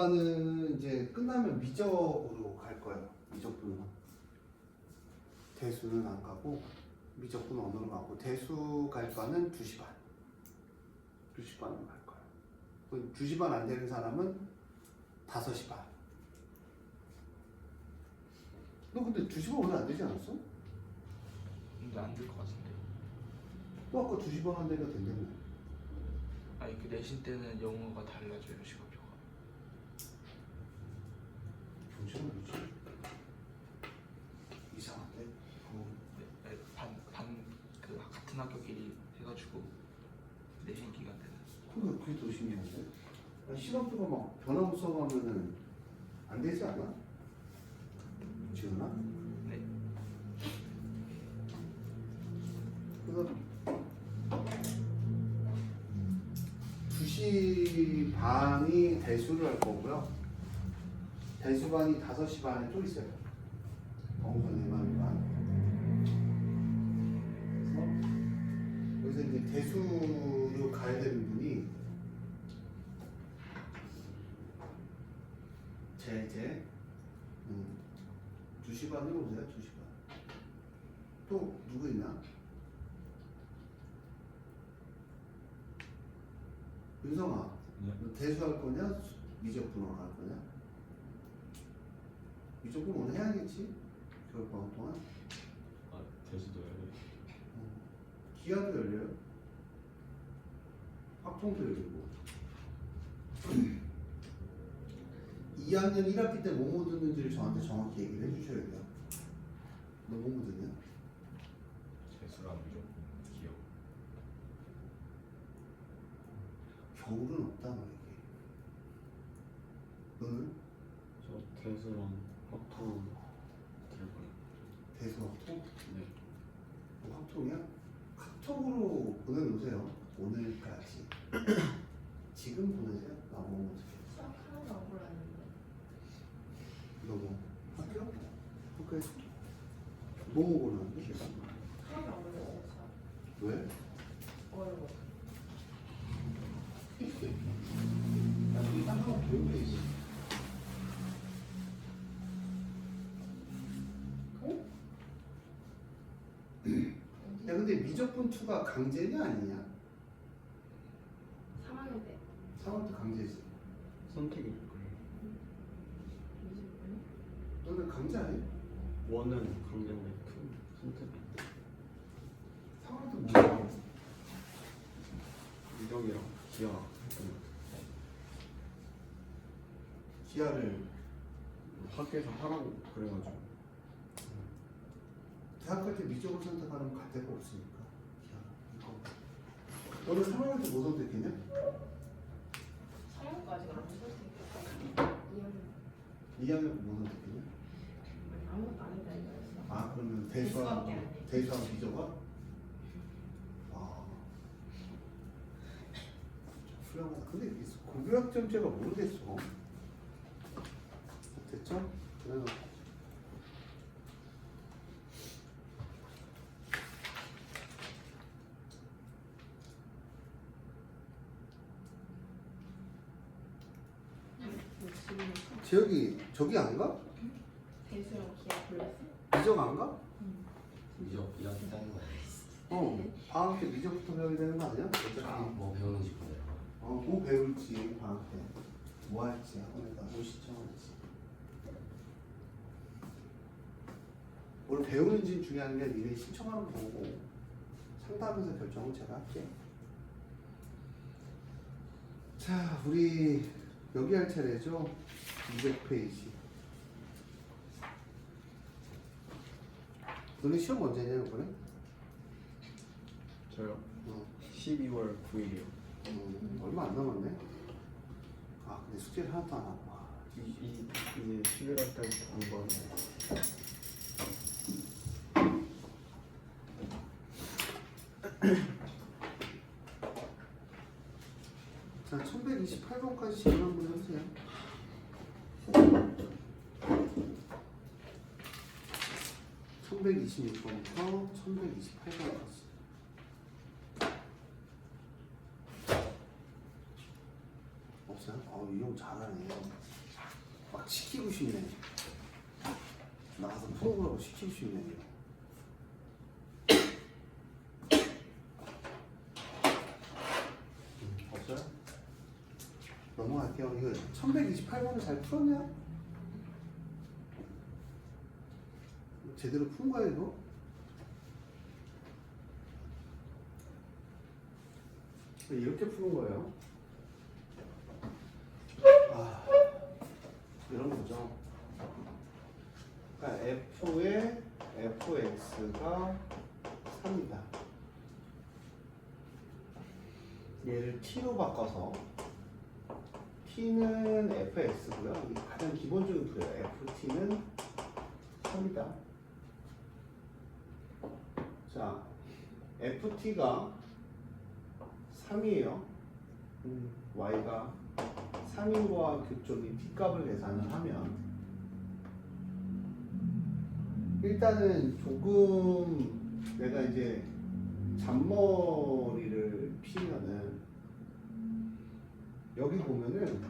이과는 이제 끝나면 미적으로 갈 거예요. 미적분은 대수는 안 가고 미적분 언어로 가고 대수 갈 과는 2시 반. 2시 반으로 갈 거예요. 2시 반 안 되는 사람은 5시 반. 너 근데 2시 반 오늘 안 되지 않았어? 근데 안 될 것 같은데. 너 아까 2시 반 한 대가 된다며. 아니 그 내신 때는 영어가 달라져요 시간표가. 경찰은 뭐지? 이상한데? 반그 같은 학교끼리 해가지고 내신 기간 때는. 그러니까 그게 더 신기한데? 시간표가 막 변화무쌍 하면은 안 되지 않아? 지은아? 네. 그래서 2시 반이 대수를 할 거고요. 대수반이 5시 반에 또 있어요. 정선이만 반. 그래서 이제 대수로 가야 되는 분이 이제 2시 반으로 오세요. 2시 반. 또 누구 있나? 윤성아, 네. 너 대수할 거냐? 미적분으로 갈 거냐? 미적분 오늘 해야겠지? 겨울방학 동안? 아, 대수도 열려요. 기아도 열려요. 학통도 열리고. 2학년 1학기 때 뭐뭐 듣는지를 저한테 정확히 얘기를 해주셔야 돼요. 너 뭐뭐 듣냐? 대수랑 무조건 기억. 겨울은 없다 너 얘기. 너는? 저 대수랑 학토 들을 거예요. 대수 학통? 네. 뭐 학통이야? 카톡으로 보내놓으세요. 오늘까지. 지금 보내세요. 나 뭐 어떻게? 수학 하나도 안 골랐는데. 너 뭐? 학교? 학교에서? 뭐 보내는데? 하나도 안 골랐어요. 수학. 왜? 어려워. 나 일단 한번 배운 게 있어. 야 근데 미적분 2가 강제냐 아니냐? 3학년 때. 3월 때 강제지. 선택일 거예요. 미술분? 너는 강제 아니야? 원은 강제인데 선택. 3월 때 뭐야? 미적이랑 기하 했던 거. 기아를 학교에서 하라고 그래가지고. 대학 갈 때 미적을 선택하면 갈 데가 없으니까. 기아 이거. 너는 3월 때 뭐 선택했냐? 3학년까지 안 선택했어. 2학년. 2학년 뭐 선택했냐? 아무것도 안 했다 이거였어. 아 그러면 대수밖에 안 해. 대수하고 미적아? 아 훌륭하다. 근데 이 고교학점제가 모르겠어. 됐죠? 그래서 재혁이 저기 안 가? 대수랑 기하 골랐어? 미적 안 가? 미적 2학기 따는 거 아니에요? 방학 때 미적부터 배워야 되는 거 아니야? 어차피 뭐 배우는지 몰라요. 뭐 배울지 방학 때 뭐 할지 학원에다 뭐 신청할지 뭘 배우는지 중요한 게 니네 신청하는 거고 상담해서 결정을 제가 할게. 자 우리 여기 할 차례죠. 200페이지. 너네 시험 언제냐 이번에? 저요? 어. 12월 9일이요. 얼마 안 남았네. 아 근데 숙제를 하나도 안 하고. 와. 이제 11월 달부터 공부하는. 자 1128번까지 질문 한번 해주세요. 1126번부터 1128번까지. 없어요? 이 형 잘하네. 시키고 싶네. 나가서 푸는 거라고 시키고 싶네. 없어요? 넘어갈게요. 이거 1128번은 잘 풀었냐? 제대로 푼 거야 이거? 이렇게 푸는 거예요. 아, 이런 거죠. 그러니까 f의 fx가 3이다. 얘를 t로 바꿔서 t는 fx고요. 이게 가장 기본적인 부여예요. ft는 3이다. 자, ft가 3이에요. y가 3인 거와 교점인 t값을 계산을 하면 일단은 조금 내가 이제 잔머리를 피면은 여기 보면은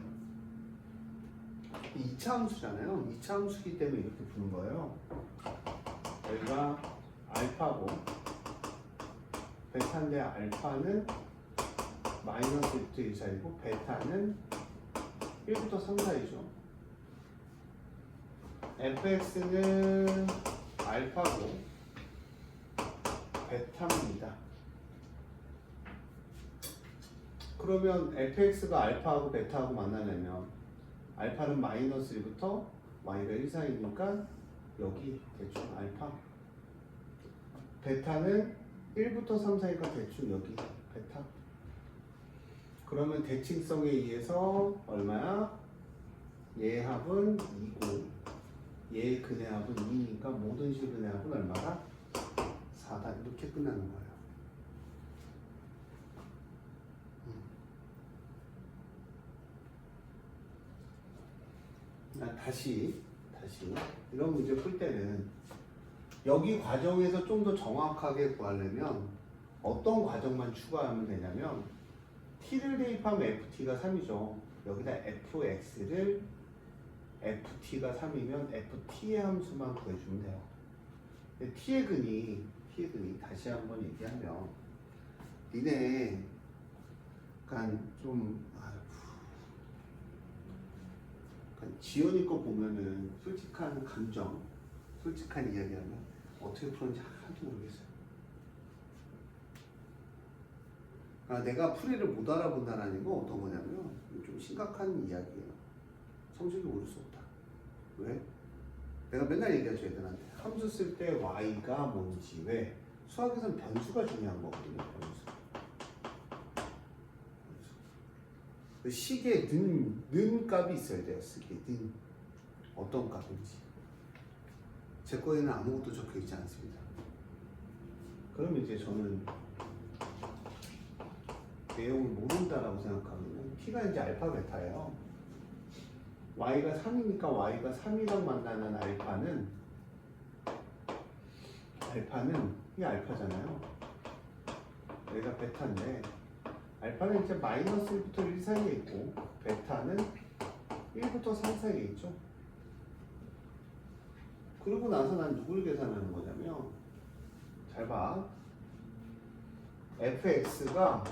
2차 함수잖아요. 2차 함수기 때문에 이렇게 부는 거예요. 여기가 알파고 베타인데 알파는 마이너스 1부터 1 사이고 베타는 1부터 3 사이죠. fx는 알파고 베타입니다. 그러면 fx가 알파하고 베타하고 만나려면 알파는 마이너스 1부터 y가 1 사이니까 여기 대충 알파, 베타는 1부터 3 사이니까 대충 여기 베타. 그러면 대칭성에 의해서 얼마야? 얘 합은 2고 얘 근의 합은 2니까 모든 식 근의 합은 얼마다? 4다. 이렇게 끝나는 거예요. 다시 이런 문제 풀 때는 여기 과정에서 좀 더 정확하게 구하려면 어떤 과정만 추가하면 되냐면 t를 대입하면 ft가 3이죠. 여기다 fx를 ft가 3이면 ft의 함수만 구해주면 돼요. 근데 t의 근이 다시 한번 얘기하면 니네 약간 좀 지연이 거 보면은 솔직한 감정, 솔직한 이야기하면 어떻게 풀었는지 하나도 모르겠어요. 그러니까 내가 풀이를 못 알아본다는 거 어떤 거냐면 좀 심각한 이야기예요. 성적이 오를 수 없다. 왜? 내가 맨날 얘기하죠 애들한테. 함수 쓸 때 y가 뭔지. 왜? 수학에서는 변수가 중요한 거거든요. 변수. 식에 는 값이 있어야 돼요. 식에 는 어떤 값인지. 제 거에는 아무것도 적혀 있지 않습니다. 그럼 이제 저는 내용을 모른다라고 생각하면 t가 이제 알파 베타예요. y가 3이니까 y가 3이랑 만나는 알파는 이게 알파잖아요. 얘가 베타인데 알파는 이제 마이너스 1부터 1 사이에 있고 베타는 1부터 3 사이에 있죠. 그러고 나서 난 누굴 계산하는 거냐면 잘 봐. fx가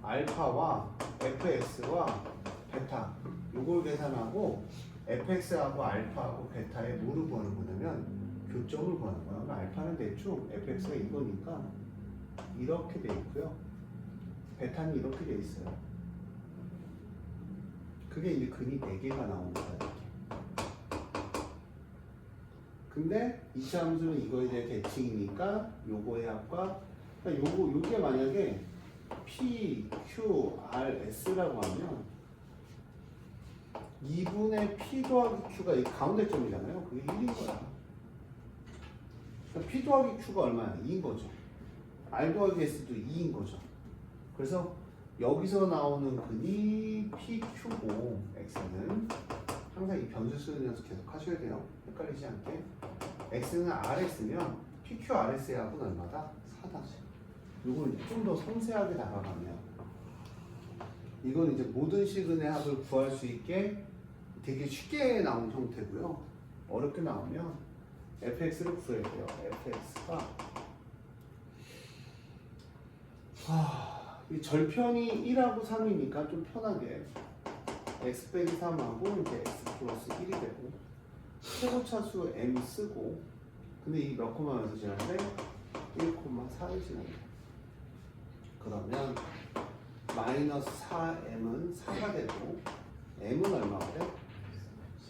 알파와 fx와 베타 요걸 계산하고 fx하고 알파하고 베타의 뭐를 구하는 거냐면 교점을 구하는 거야. 그러니까 알파는 대충 fx가 이거니까 이렇게 돼 있고요. 베타는 이렇게 돼 있어요. 그게 이제 근이 4개가 나오는 거야. 이렇게. 근데 2차 함수는 이거에 대해 대칭이니까 요거의 합과 그러니까 요게 만약에 P, Q, R, S라고 하면 2분의 P 더하기 Q가 이 가운데 점이잖아요. 그게 1인 거야. 그러니까 P 더하기 Q가 얼마야? 2인 거죠. R 더하기 S도 2인 거죠. 그래서 여기서 나오는 근이 PQ고 X는 항상 이 변수 쓰는 연습 계속 하셔야 돼요. 헷갈리지 않게. X는 RS면 PQRS의 합은 얼마다? 4다. 이걸 좀 더 섬세하게 다가가면 이건 이제 모든 시근의 합을 구할 수 있게 되게 쉽게 나온 형태고요. 어렵게 나오면 fx를 구해야 돼요. fx가 이 절편이 1하고 3이니까 좀 편하게 x 빼기 3하고 이제 x 플러스 1이 되고 최고차수 m 쓰고 근데 이 몇 코마에서 지나는데 1,4를 지납니다. 그러면 마이너스 4m은 4가 되고 m은 얼마가 돼?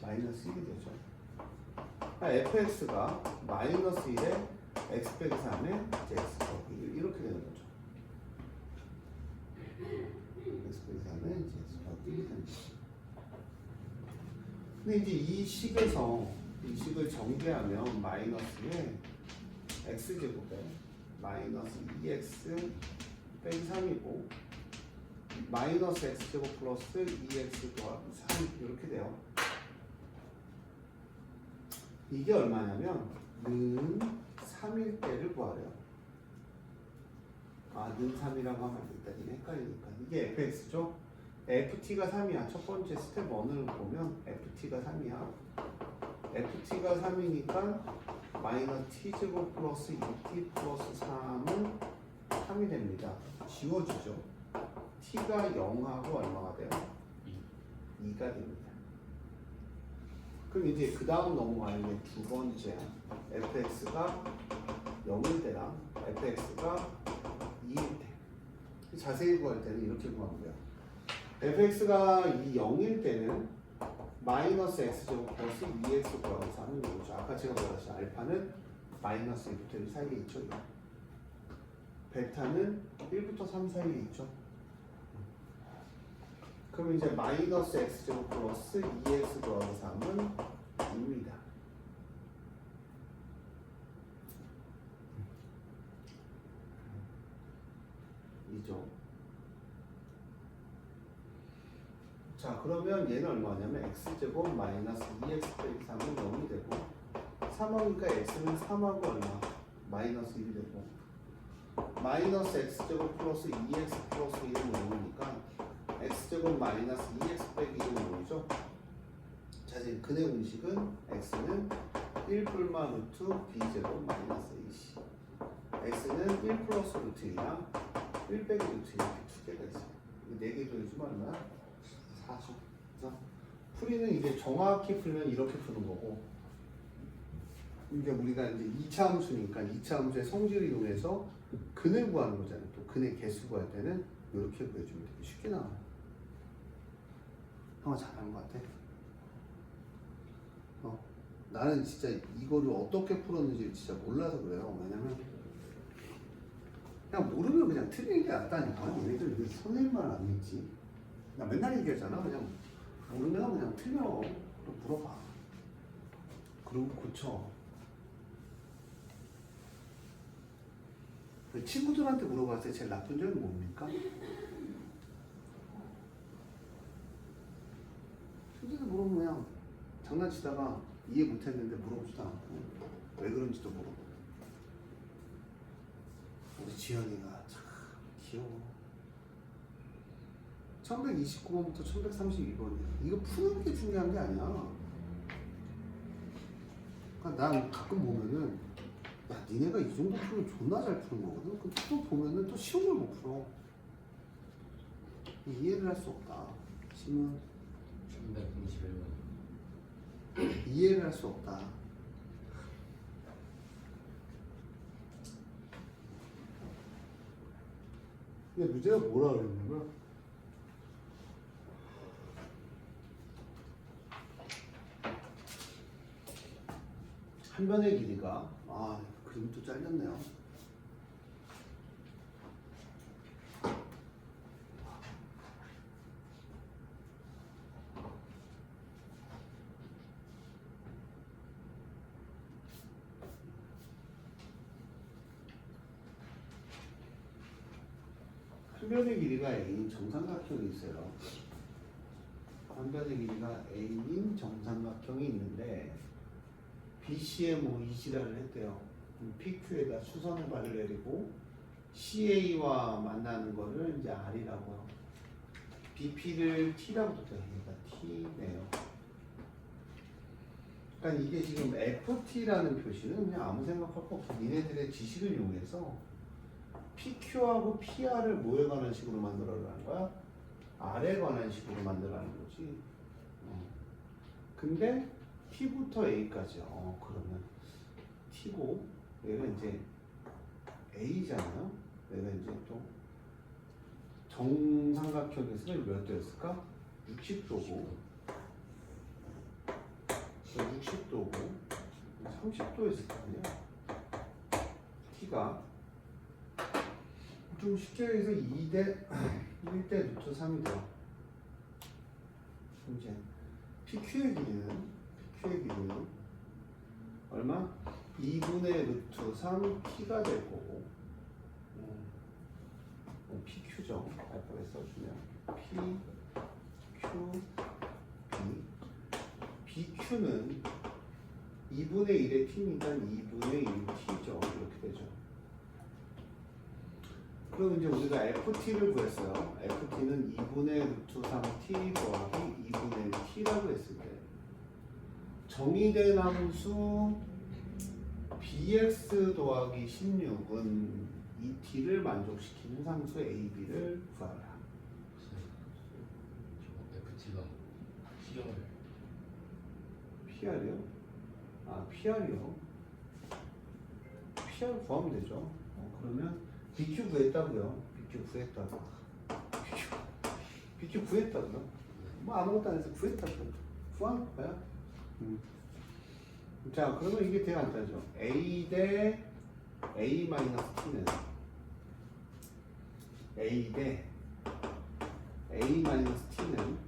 마이너스 1이 되죠. fx가 마이너스 1에 x 빼기 3에 이제 x 더하기 1 이렇게 되는 거죠. x 빼기 3에 이제 x 더하기 1이 되는 거죠. 근데 이제 이 식을 전개하면 마이너스에 x제곱에 마이너스 2x 빼기 3이고 마이너스 x제곱 플러스 2x 더하기 3 이렇게 돼요. 이게 얼마냐면 는 3일 때를 구하래요. 는 3이라고 하면 안 되겠다. 이게 헷갈리니까. 이게 fx죠. ft가 3이야. 첫 번째 스텝 1을 보면 ft가 3이야. ft가 3이니까 마이너스 t제곱 플러스 2t 플러스 3은 3이 됩니다. 지워지죠. t가 0하고 얼마가 돼요? 2가 됩니다. 그럼 이제 그 다음 넘어가는 게 두 번째 fx가 0일 때랑 fx가 2일 때 자세히 구할 때는 이렇게 구하면 돼요. fx가 0일 때는 마이너스 x제곱 플러스 2x 더하기 3은 이거죠. 아까 제가 말했듯이 알파는 마이너스 1부터 1 사이에 있죠. 베타는 1부터 3 사이에 있죠. 그럼 이제 마이너스 x제곱 플러스 2x 더하기 3은 2입니다. 이죠. 자, 그러면 얘는 얼마냐면 x제곱 마이너스 2x 빼기 3은 0이 되고 3하니까 x는 3하고 얼마? 마이너스 1이 되고 마이너스 x제곱 플러스 2x 플러스 1은 0이니까 x제곱 마이너스 2x 빼기 1은 0이죠. 자, 이제 근의 공식은 x는 1불마 루트 b제곱 마이너스 ac x는 1 플러스 루트 2랑 1 빼기 루트 2 이렇게 두 개가 있어요. 4개 더해주면 얼마야? 4죠. 그래서 풀이는 이제 정확히 풀면 이렇게 푸는 거고 이게 우리가 이제 2차 함수니까 2차 함수의 성질을 이용해서 근을 구하는 거잖아요. 또 근의 개수 구할 때는 이렇게 구해주면 되게 쉽게 나와요. 형아 잘하는 것 같아? 나는 진짜 이거를 어떻게 풀었는지 진짜 몰라서 그래요. 왜냐면 그냥 모르면 그냥 틀리는 게 낫다니까. 얘네들 왜 선생님 말 안 믿지? 나 맨날 얘기하잖아. 그냥 모르면 그냥 틀려. 그럼 물어봐. 그리고 고쳐. 친구들한테 물어봤을 때 제일 나쁜 점이 뭡니까? 친구들 물어보면 그냥 장난치다가 이해 못했는데 물어보지도 않고 왜 그런지도 모르고. 우리 지연이가 참 귀여워. 1129번부터 1132번이야. 이거 푸는 게 중요한 게 아니야. 그러니까 난 가끔 보면은 야 니네가 이 정도 풀면 존나 잘 푸는 거거든. 근데 또 보면은 또 쉬운 걸 못 풀어. 이해를 할 수 없다. 심은 391번. 이해를 할 수 없다. 근데 문제가 뭐라 그랬냐면 한 변의 길이가 그림도 잘렸네요. 한 변의 길이가 A인 정삼각형이 있어요. 한 변의 길이가 A인 정삼각형이 있는데 BC에 뭐 이지랄을 했대요. PQ에다 수선의 발을 내리고 CA와 만나는 거를 이제 R이라고 하고 BP를 T라고 뒀대요. 그러니까 T네요. 그러니까 이게 지금 FT라는 표시는 그냥 아무 생각할 거 없어. 니네들의 지식을 이용해서 PQ하고 PR을 뭐에 관한 식으로 만들어라는 거야? R에 관한 식으로 만들라는 거지. 근데 T부터 A까지. 그러면 T고 얘가 이제 A잖아요. 얘가 이제 또 정삼각형에서 몇 도였을까? 60도고 60도고 30도였을 거 아니야. T가 좀 쉽게 해서 2대 1대 루트 3이 돼요. 이제 PQ의 길이는 얼마? 2분의 루트 3 T가 될 거고 PQ죠. 알파벳 써주면 P, Q, B BQ는 2분의 1의 T니까 2분의 1 T죠. 이렇게 되죠. 그럼 이제 우리가 FT를 구했어요. FT는 2분의 루트 3T 더하기 2분의 1T라고 했을 때 정의된 함수 BX 더하기 16은 이 T를 만족시키는 상수 AB를 구하라. FT가 PR이요? PR이요? PR 구하면 되죠. 그러면 BQ 구했다고요. BQ 구했다고요. 뭐 아무것도 안 해서 구했다고요. 구한 거야. 자, 그러면 이게 되게 간단하죠. A 대 A 마이너스 T는 A 대 A 마이너스 T는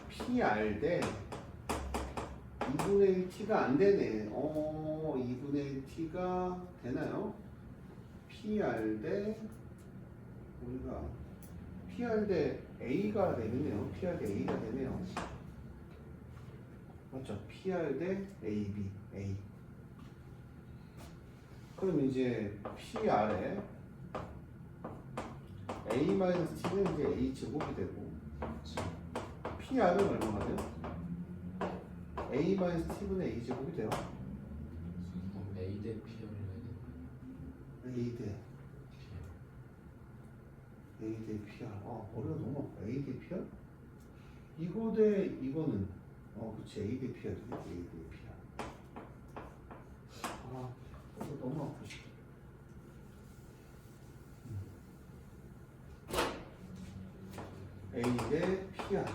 PR 대 2분의 1 T가 안 되네. 2분의 1 T가 되나요? PR 대 우리가 PR 대 A가 되네요. PR 대 A가 되네요. 맞죠? PR 대 AB, A. 그럼 이제 PR에 A-T는 이제 A 제곱이 되고 PR은 얼마가 돼요? A-T분의 A 제곱이 돼요. 그럼 A 대 P를 해야 되는 A 대 PR. 머리가 너무 아파. A 대 PR? 이거 대 이거는 그치. A 대 PR. A 대 PR. 머리가 너무 아프시. A 대 PR.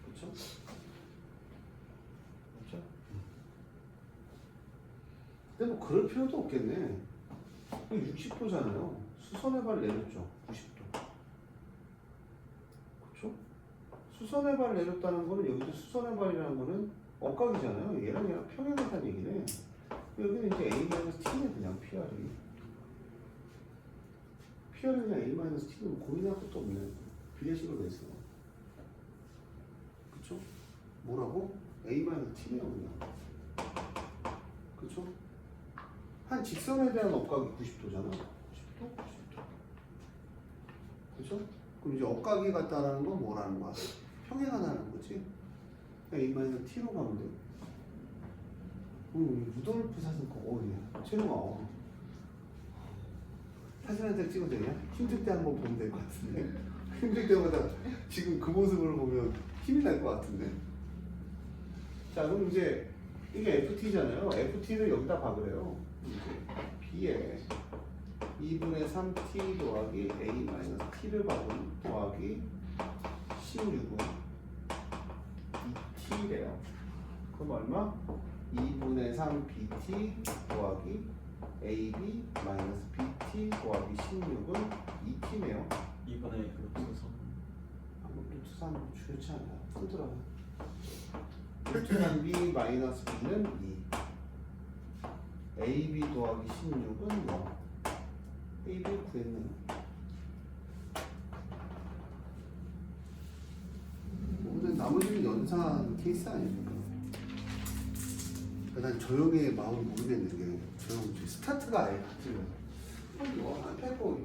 그쵸? 그쵸? 근데 뭐 그럴 필요도 없겠네. 60도잖아요. 수선의 발 내렸죠. 90도. 그쵸? 수선의 발 내렸다는 거는 여기도 수선의 발이라는 거는 억각이잖아요. 얘랑 평행하다는 얘기네. 여기는 이제 A-T네 그냥 PR이. PR이 그냥 A-T는 고민할 것도 없네. 비례식으로 해서. 그쵸? 뭐라고? A-T네요 그냥. 그쵸? 한 직선에 대한 억각이 90도잖아. 90도? 90도. 그죠? 그럼 이제 억각이 같다라는 건 뭐라는 거야? 평행하다는 거지. A-T로 가면 돼. 루돌프 사진 거. 채용아. 사진 한 장 찍어도 되냐? 힘들 때 한번 보면 될 것 같은데. 힘들 때마다 지금 그 모습을 보면 힘이 날 것 같은데. 자, 그럼 이제 이게 FT잖아요. FT를 여기다 박으래요. B에 2분의 3t 더하기 A-t를 박은 더하기 16은 2t래요. 그럼 얼마? 2분의 3bt 더하기 AB 마이너스 bt 더하기 16은 2t네요. 이번에 루트 루트 3 중요치 않아. 풀더라고. 루트 3b 마이너스 b는 2. AB 더하기 16은 0. AB를 구했네요. 근데 나머지는 연산 케이스 아닙니까? 난 저 형의 마음을 모르겠는 게, 저 형 스타트가 아예 같으면 이거 앞에 거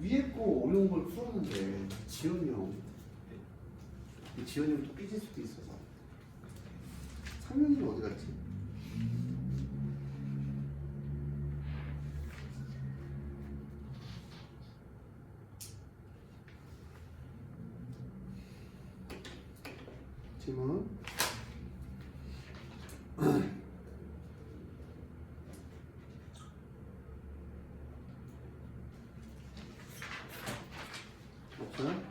위에 거 어려운 걸 풀었는데 지현이 형 또 삐질 수도 있어서 상명이 어디 갔지? 질문. 없어요?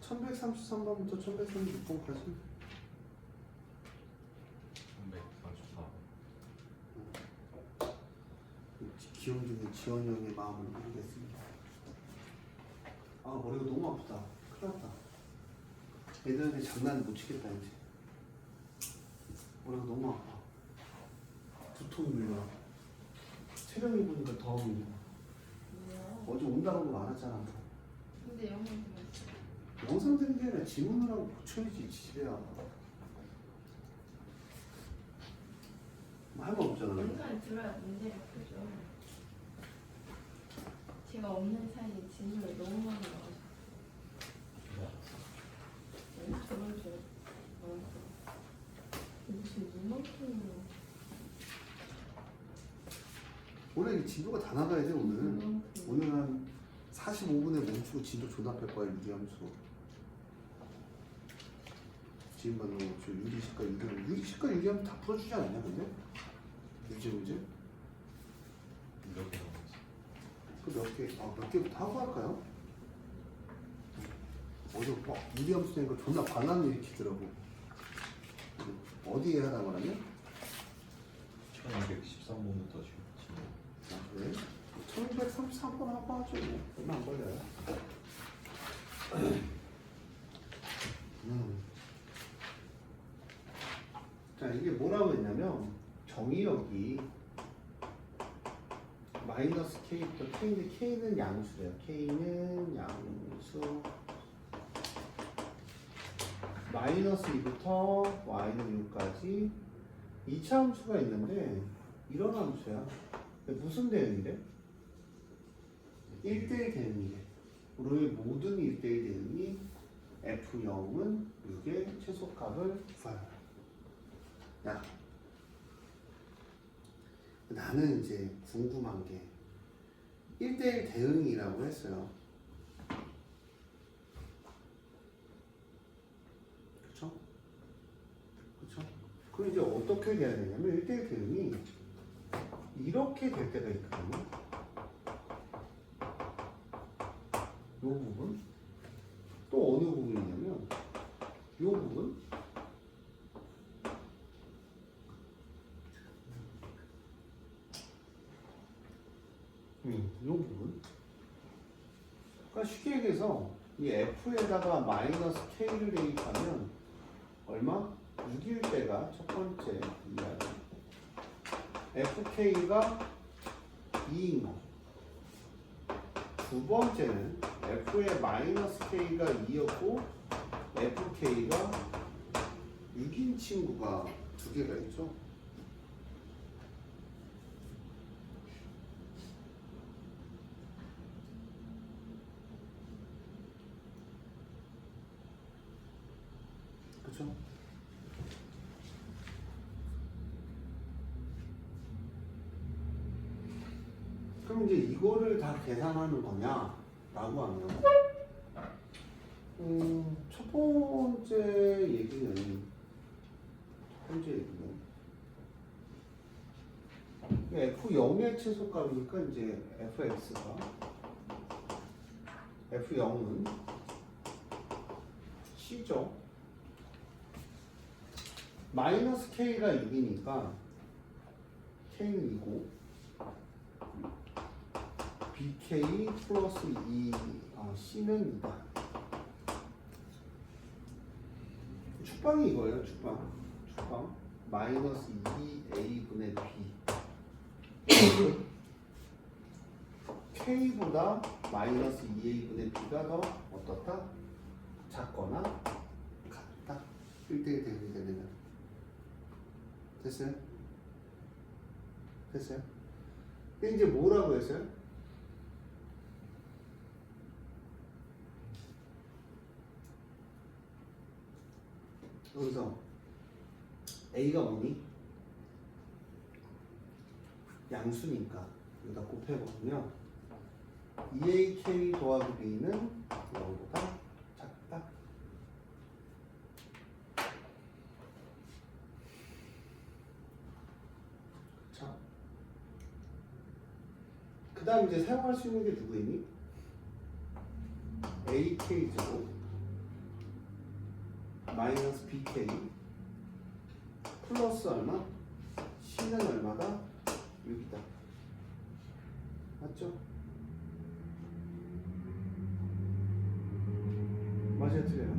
1133번부터 1136번까지. 344. 기억 중에 지원이 형의 마음을 모르겠습니다. 아 머리가 너무 아프다. 큰일 났다. 애들한테 장난을 못 치겠다 이제. 머리가 너무 아파. 두통이 밀려. 체력이 보니까 더 밀려. 뭐야? 어제 온다고 많았잖아. 근데 영어 들었어. 영상 들은 게 아니라 지문을 하고 고쳐야지 집에야. 뭐 할 말 없잖아. 영상을 들어야 문제를 풀죠. 제가 없는 사이에 질문을 너무 많이 넣어서. 저런 줄 알았어. 무슨 이만큼으로. 원래 이 진도가 다 나가야 돼 오늘. 오늘 한 45분에 멈추고 진도 존합할 거야 유리함수. 지금 봐도 저 유리식과 유리함. 유리식과 유리함 다 풀어주지 않냐 근데? 유지 문제? 몇 개 남았지? 그 몇 개? 몇 개부터 하고 할까요? 어제 막 유리함수 되니까 존나 반란 일으키더라고. 어디에 하다 말하냐? 1213번부터 지금. 아 그래? 1233번 하고 하죠 뭐. 얼마 안 걸려요. 자 이게 뭐라고 했냐면 정의역이 마이너스 K부터 K인데 K는 양수래요. K는 양수 마이너스 2부터 Y는 6까지 2차 함수가 있는데 이런 함수야. 무슨 대응이래? 1대1 대응이래. 우리의 모든 1대1 대응이 F0은 6의 최소값을 구하라. 야, 나는 이제 궁금한 게 1대1 대응이라고 했어요. 그쵸? 그쵸? 그럼 이제 어떻게 돼야 되냐면 1대1 대응이 이렇게 될 때가 있거든요. 이 부분 또 어느 부분이냐면 이 부분 이 부분 그러니까 쉽게 얘기해서 이 F에다가 마이너스 K를 대입하면 얼마? 6일 때가 첫 번째 이야기 FK가 2인 거. 두 번째는 F의 마이너스 K가 2였고 FK가 6인 친구가 두 개가 있죠. 그렇죠? 그럼 이제 이거를 다 계산하는 거냐라고 하면 첫 번째 얘기는 F0의 최소값이니까 이제 F0은 C죠. 마이너스 K가 6이니까 K는 2고 BK 플러스 2 C는 2다. 축방이 이거예요. 축방 마이너스 2A분의 B K보다 마이너스 2A분의 B가 더 어떻다? 작거나 같다. 1대1 대응이 되면 됐어요? 됐어요? 근데 이제 뭐라고 했어요? 여기서 A가 뭐니? 양수니까 여기다 곱해보면 2AK 더하기 B는 0보다 작다. 자, 그 다음 이제 사용할 수 있는 게 누구이니? AK 제곱 마이너스 BK 플러스 얼마? C는 얼마다? 6이다. 맞죠? 맞아요, 틀려요?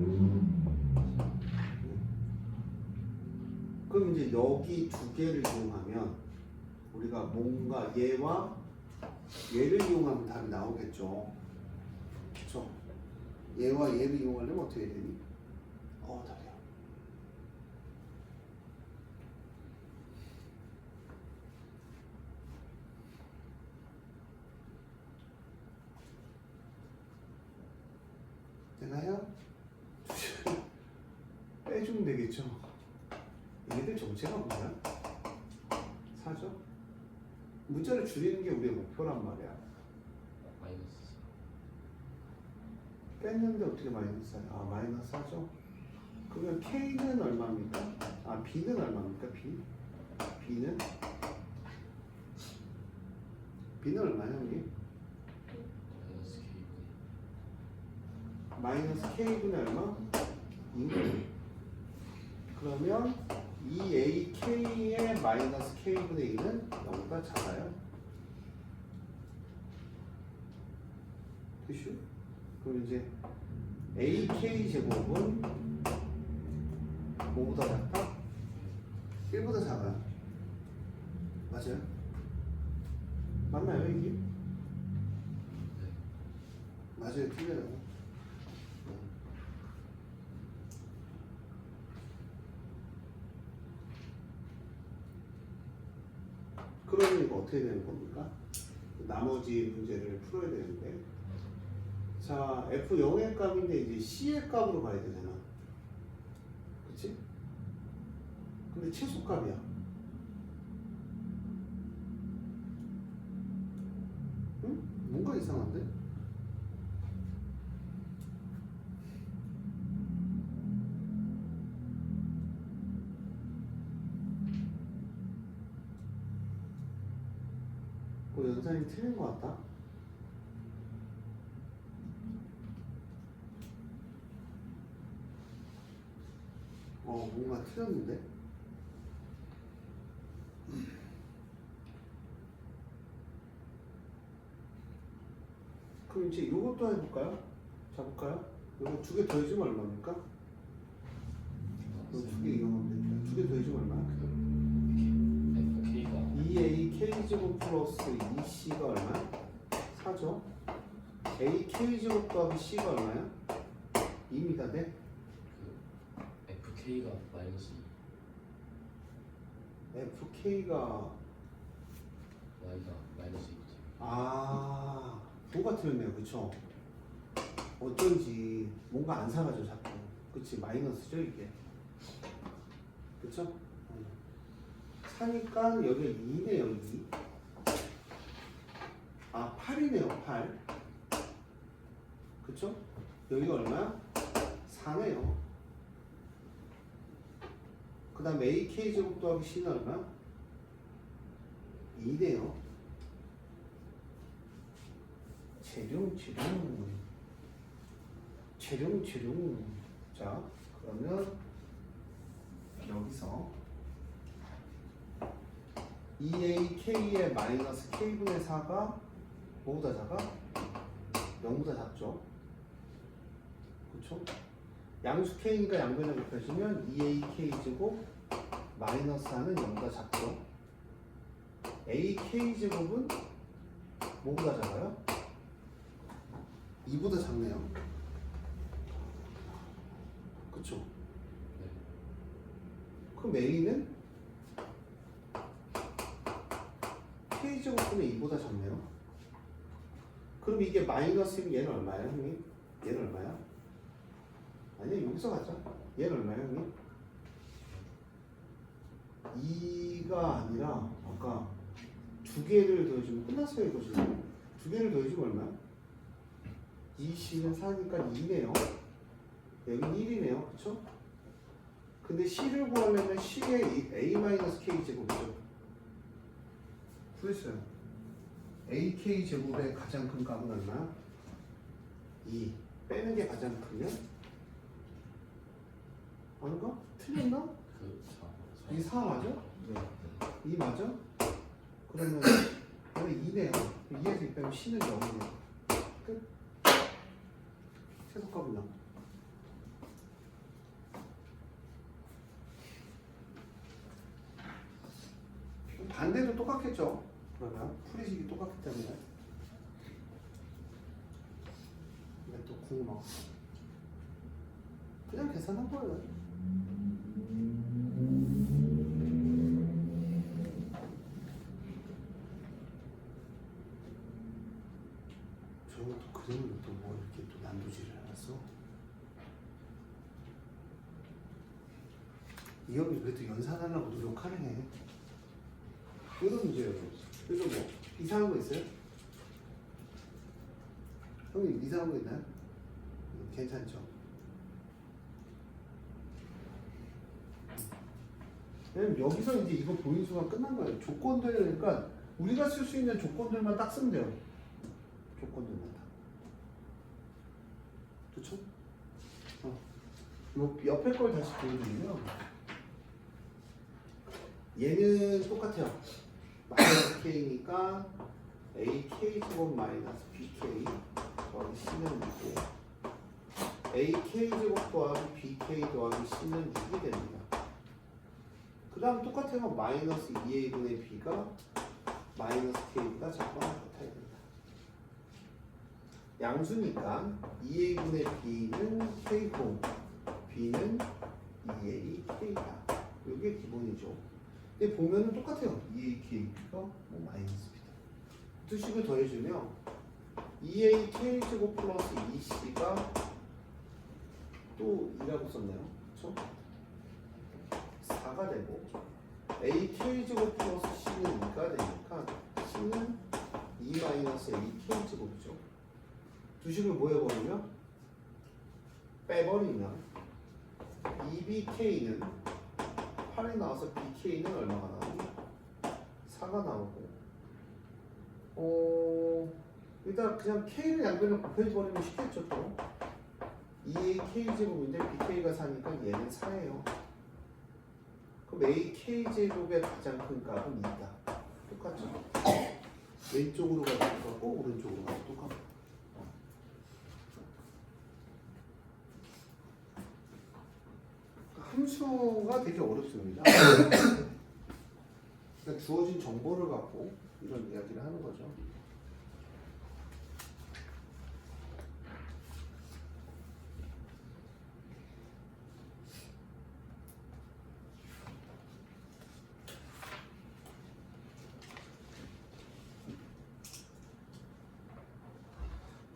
그럼 이제 여기 두 개를 이용하면 우리가 뭔가 얘와 얘를 이용하면 답이 나오겠죠. 그쵸? 얘와 얘를 이용하려면 어떻게 해야 되니? 답이야. 되나요? 빼주면 되겠죠. 얘들 정체가 뭐야? 4죠? 문자를 줄이는 게 우리의 목표란 말이야. 마이너스 뺐는데 어떻게 마이너스 4야? 마이너스 4죠? 그러면 K는 얼마입니까? B는 얼마입니까? B는? B는 얼마야, 형님? 마이너스 K분의 마이너스 K분의 얼마? 2. 그러면 2AK의 마이너스 K분의 2는 0보다 작아요. 됐슈? 그럼 이제 AK 제곱은 뭐보다 작다? 1보다 작아요. 맞아요? 맞나요, 이게? 맞아요, 틀려요. 그러면 이거 어떻게 되는 겁니까? 나머지 문제를 풀어야 되는데, 자, F0의 값인데 이제 C의 값으로 가야 되잖아. 그치? 근데 최소값이야. 응? 뭔가 이상한데? 연산이 틀린 것 같다. 뭔가 틀렸는데? 그럼 이제 이것도 해볼까요? 자, 볼까요? 이거 두 개 더해주면 얼마입니까? 이거 두 개 이용하면 됩니다. 두 개 더해주면 얼마야? K가 2AK제곱 플러스 2C가 얼마야? 4죠? AK제곱 더하기 C가 얼마야? 2입니다. 네? FK가 마이너스 2 FK가 Y가 마이너스 2 뭐가 틀렸네요. 그쵸? 어쩐지 뭔가 안 사가죠 자꾸. 그치? 마이너스죠 이게. 그쵸? 사니까 여기 2네요 2. 8이네요 8. 그쵸? 여기가 얼마야? 4네요. 그 다음 AK 제곱 더하기 C는 얼마야? 2네요. 재룡. 자, 그러면 여기서 2AK의 마이너스 K분의 4가 뭐보다 작아? 0보다 작죠. 그쵸? 양수 K니까 양변에 곱해주면 2AK 제곱 마이너스 4는 0보다 작죠. AK 제곱은 뭐보다 작아요? 2보다 작네요. 그쵸? 네. 그럼 A는 K제곱분의 2보다 작네요. 그럼 이게 마이너스면 얘는 얼마예요, 형님? 얘는 얼마야? 아니야, 여기서 가자. 얘는 얼마야, 형님? 2가 아니라 아까 두 개를 더해주면 끝났어요 이거 지금. 두 개를 더해주면 얼마야? 2C는 4니까 2네요. 여기는 1이네요. 그쵸? 근데 C를 구하려면 C의 A-K 제곱이죠. 구했어요. AK 제곱의 가장 큰 값은 얼마야? 2. 빼는 게 가장 크면? 아닌가? 틀렸나? 그 4. 이 4 맞아? 네. 2 맞아? 그러면 여기 2네요. 2에서 2 빼면 C는 0이네요. 끝. 최소값은요? 반대도 똑같겠죠? 그러면 풀이식이 똑같기 때문에. 근데 또 궁금하고. 그냥 계산한 거예요. 저거 또 그림을 또 뭐 이렇게 또 난도질을 해놨어. 이 형이 그래도 연산하려고 노력하네. 이런 문제예요. 그래서 뭐 이상한 거 있어요? 형님 이상한 거 있나요? 괜찮죠? 왜냐면 여기서 이제 이거 보인수가 끝난 거예요. 조건들, 그러니까 우리가 쓸 수 있는 조건들만 딱 쓰면 돼요. 조건들만 다. 그쵸? 뭐 옆에 걸 다시 보여드리면 얘는 똑같아요. 마이너스 k니까 ak 제곱 마이너스 bk 더하기 c는 6고 ak 제곱 더하기 bk 더하기 c는 6이 됩니다. 그 다음 똑같아요. 마이너스 2a분의 b가 마이너스 k보다 작거나 같아야 됩니다. 양수니까 2a분의 b는 k고 b는 2a k다. 이게 기본이죠. 근데 보면은 똑같아요. 2a k가 뭐 마이너스 b다. 두 식을 더해주면 2a k 제곱 플러스 2c가 또 2라고 썼네요. 그렇죠? 4가 되고 a k 제곱 플러스 c는 2가 되니까 c는 2 마이너스 a k 제곱이죠. 두 식을 뭐 해버리면 빼버리면 2bk는 8이 나와서 bk는 얼마가 나오니? 4가 나오고 일단 그냥 k를 양변에 곱해버리면 쉽겠죠 또. 2a k제곱인데 bk가 4니까 얘는 4예요. 그럼 a k제곱의 가장 큰 값은 2다. 똑같죠? 왼쪽으로 가도 똑같고 오른쪽으로 가도 똑같고. 함수가 되게 어렵습니다. 그러니까 주어진 정보를 갖고 이런 이야기를 하는 거죠.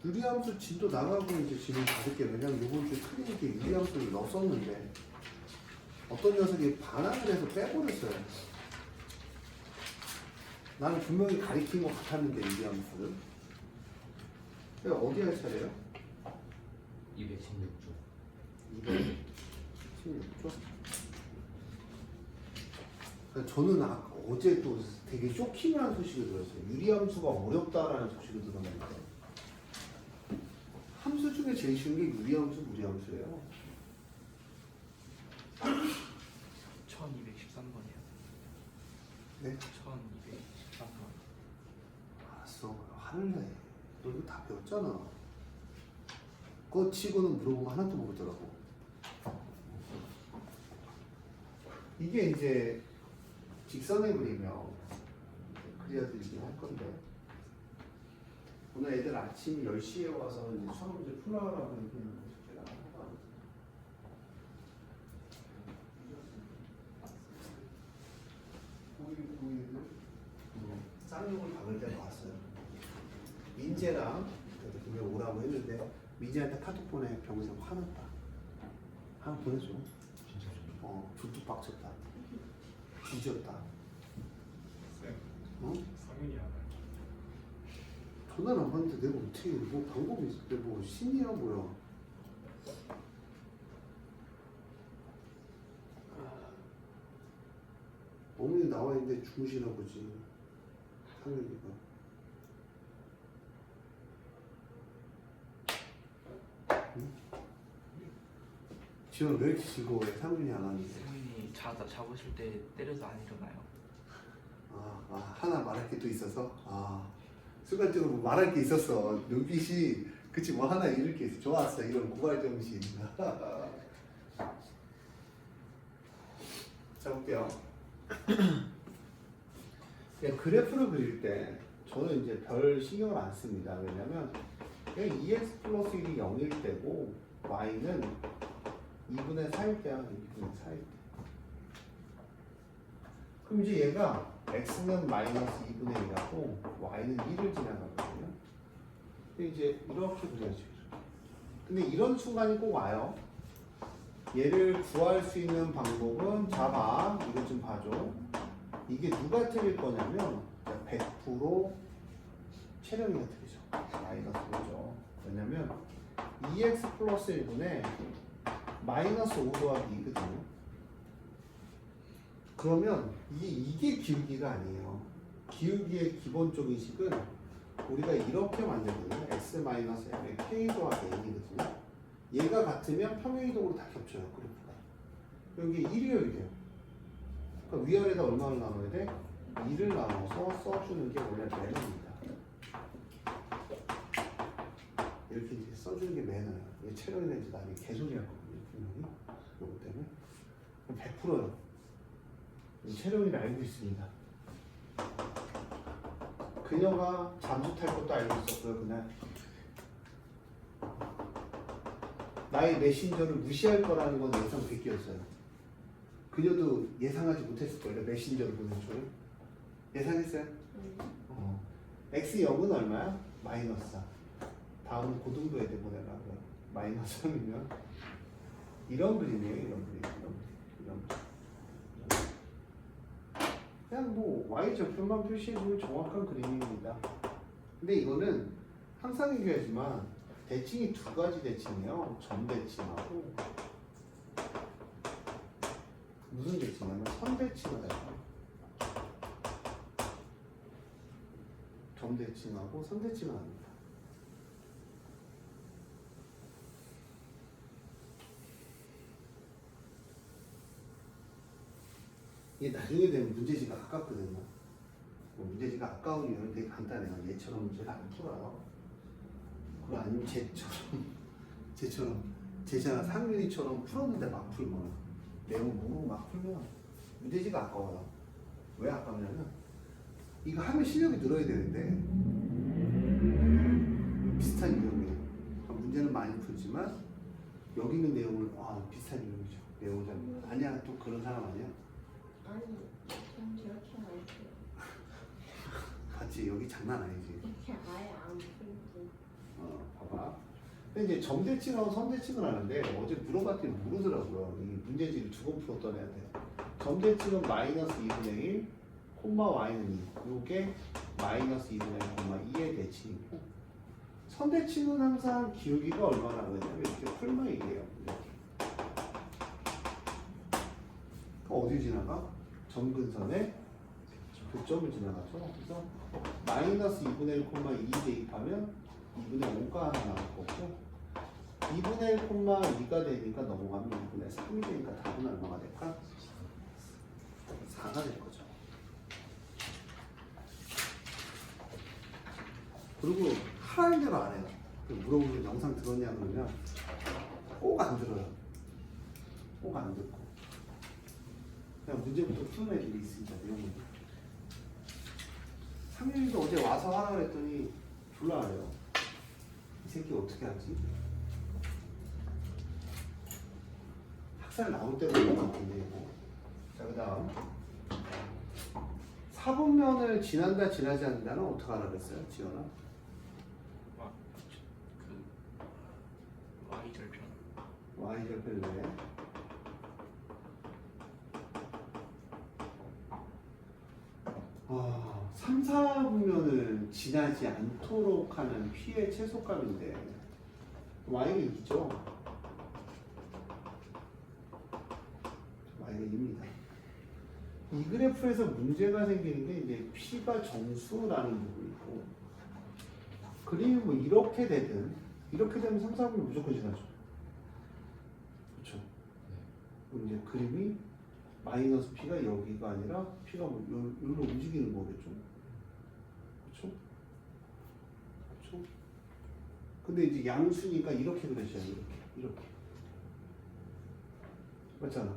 유리함수 진도 나가고 이제 질문 받을게요. 왜냐면 이번 주에 크리닉에 유리함수를 넣었었는데 어떤 녀석이 반항을 해서 빼버렸어요. 나는 분명히 가리킨 것 같았는데 유리함수를. 그러니까 어디 할 차례요? 216조. 216조? 그러니까 저는 어제 또 되게 쇼킹한 소식을 들었어요. 유리함수가 어렵다라는 소식을 들었는데 함수 중에 제일 쉬운 게 유리함수, 무리함수예요. 1213번이요. 네? 1213번. 알았어. 화를 내. 너 이거 다 배웠잖아. 그거 치고는 물어보면 하나도 모르더라고. 이게 이제 직선을 그리며 그려드리긴 할 건데 오늘 애들 아침 10시에 와서 이제 수학 문제 풀어라고 얘기하는 거죠. 제가 하고 안 했어요. 쌍욕을 박을 때가 왔어요. 민재랑 분명 오라고 했는데 민재한테 카톡 보내 병원에서 화났다. 한번 보내줘. 진짜 좀. 둘뚝 빡쳤다. 뒤졌다. 쌤, 어? 상윤이 알아요. 전화를 안 받는데 내가 어떻게 뭐 방법이 있어? 내가 뭐 신이야 뭐야? 어머니 나와 있는데 주무시나 보지. 상윤이가. 응? 지원 왜 이렇게 즐거워해? 상윤이 안 하는데. 승민이 자고 있을 때 때려도 안 일어나요. 하나 말할 게 또 있어서 순간적으로 말할 게 있었어. 눈빛이 그치 뭐 하나 잃을 게 있어. 좋았어 이런 고갈 정신. 자 볼게요. 그냥 그래프를 그릴 때 저는 이제 별 신경을 안 씁니다. 왜냐면 그냥 2x 플러스 1이 0일 때고 y는 2분의 4일 때야. 2분의 4일 때. 그럼 이제 얘가 x는 마이너스 2분의 1하고 y는 1을 지나가거든요. 근데 이제 이렇게 그려야죠. 근데 이런 순간이 꼭 와요. 얘를 구할 수 있는 방법은 자 이거 좀 봐줘. 이게 누가 틀릴 거냐면 100% 체력이가 틀리죠. y가 틀리죠. 왜냐면 2x 플러스 1분의 마이너스 5 더하기 2거든요. 그러면 이게 기울기가 아니에요. 기울기의 기본적인 식은 우리가 이렇게 만들거든요. x-m의 k 더하기 n이거든요. 얘가 같으면 평행이동으로 다 겹쳐요. 그래프가. 여기 1이요, 이게. 그러니까 위아래다 얼마를 나눠야 돼? 2를 나눠서 써주는 게 원래 매너입니다. 이렇게 이제 써주는 게 매너예요. 이게 체력이나 이제 나중에 개소리 할 거거든요. 분명히. 요거 때문에. 100%요. 체력이를 알고 있습니다. 그녀가 잠수 탈 것도 알고 있었고요. 그날 나의 메신저를 무시할 거라는 건 예상 백기였어요. 그녀도 예상하지 못했을 거예요. 메신저를 보낼 줄은. 예상했어요? x 0은 얼마야? 마이너스 4. 다음은 고등부 애들 보내라고요. 마이너스 3이면 이런 그림이에요. 이런 그림. 그냥 뭐 y 좌표만 표시해주면 정확한 그림입니다. 근데 이거는 항상 얘기하지만 대칭이 두 가지 대칭이에요. 점 대칭하고 무슨 대칭이냐면 선 대칭을 해요. 점 대칭하고 선 대칭을 합니다. 이게 나중에 되면 문제지가 아깝거든요. 문제지가 아까운 이유는 되게 간단해요. 얘처럼 문제를 안 풀어요. 그거 아니면 쟤처럼 쟤잖아 상윤이처럼 풀었는데 막 풀면 내용 모르고 막 풀면 문제지가 아까워요. 왜 아깝냐면 이거 하면 실력이 늘어야 되는데 비슷한 유형이에요. 문제는 많이 풀지만 여기 있는 내용을 비슷한 유형이죠. 내용을 잘 아니야 또 그런 사람 아니야? 아니, 전 저렇게 안 해요. 봤지? 여기 장난 아니지? 이렇게 아예 안 풀고. 봐봐. 근데 이제 점대칭하고 선대칭을 하는데 어제 물어봤더니 모르더라고요. 이 문제지를 두 번 풀었던 애한테. 점대칭은 마이너스 2분의 1, 콤마 y는 2. 요게 마이너스 2분의 1, 콤마 2의 대칭이고 선대칭은 항상 기울기가 얼마나 되냐면 이렇게 풀만 얘기해요. 어디 지나가? 점근선에 교점을 지나가죠. 그래서 마이너스 2분의 1, 2 대입하면 2분의 5가 하나 나올 거고 2분의 1, 2가 되니까 넘어가면 2분의 3이 되니까 답은 얼마가 될까? 4가 될 거죠. 그리고 하라는 대로 안 해요. 물어보면 영상 들었냐 그러면 꼭 안 들어요. 꼭 안 듣고 그냥 문제부터 푸는 애들이 있습니다. 내용은. 상윤이도 어제 와서 하라 그랬더니 졸라 하래요. 이 새끼 어떻게 하지? 학살 나올 때가 있는 것 같은데 이거. 자, 그 다음 4분면을 지난다 지나지 않는다는 어떻게 하라 그랬어요? 지연아? 그 y절편. y절편 왜? 3, 4분면을 지나지 않도록 하는 P의 최소값인데 Y가 2죠. Y가 2입니다. 이 그래프에서 문제가 생기는 게 이제 P가 정수라는 부분이고 그림이 뭐 이렇게 되든 이렇게 되면 3, 4분면 무조건 지나죠. 그렇죠? 이제 그림이 마이너스 P가 여기가 아니라 P가 뭐 여기로 움직이는 거겠죠. 그렇죠? 그렇죠? 근데 이제 양수니까 이렇게 그려져요. 이렇게. 맞잖아.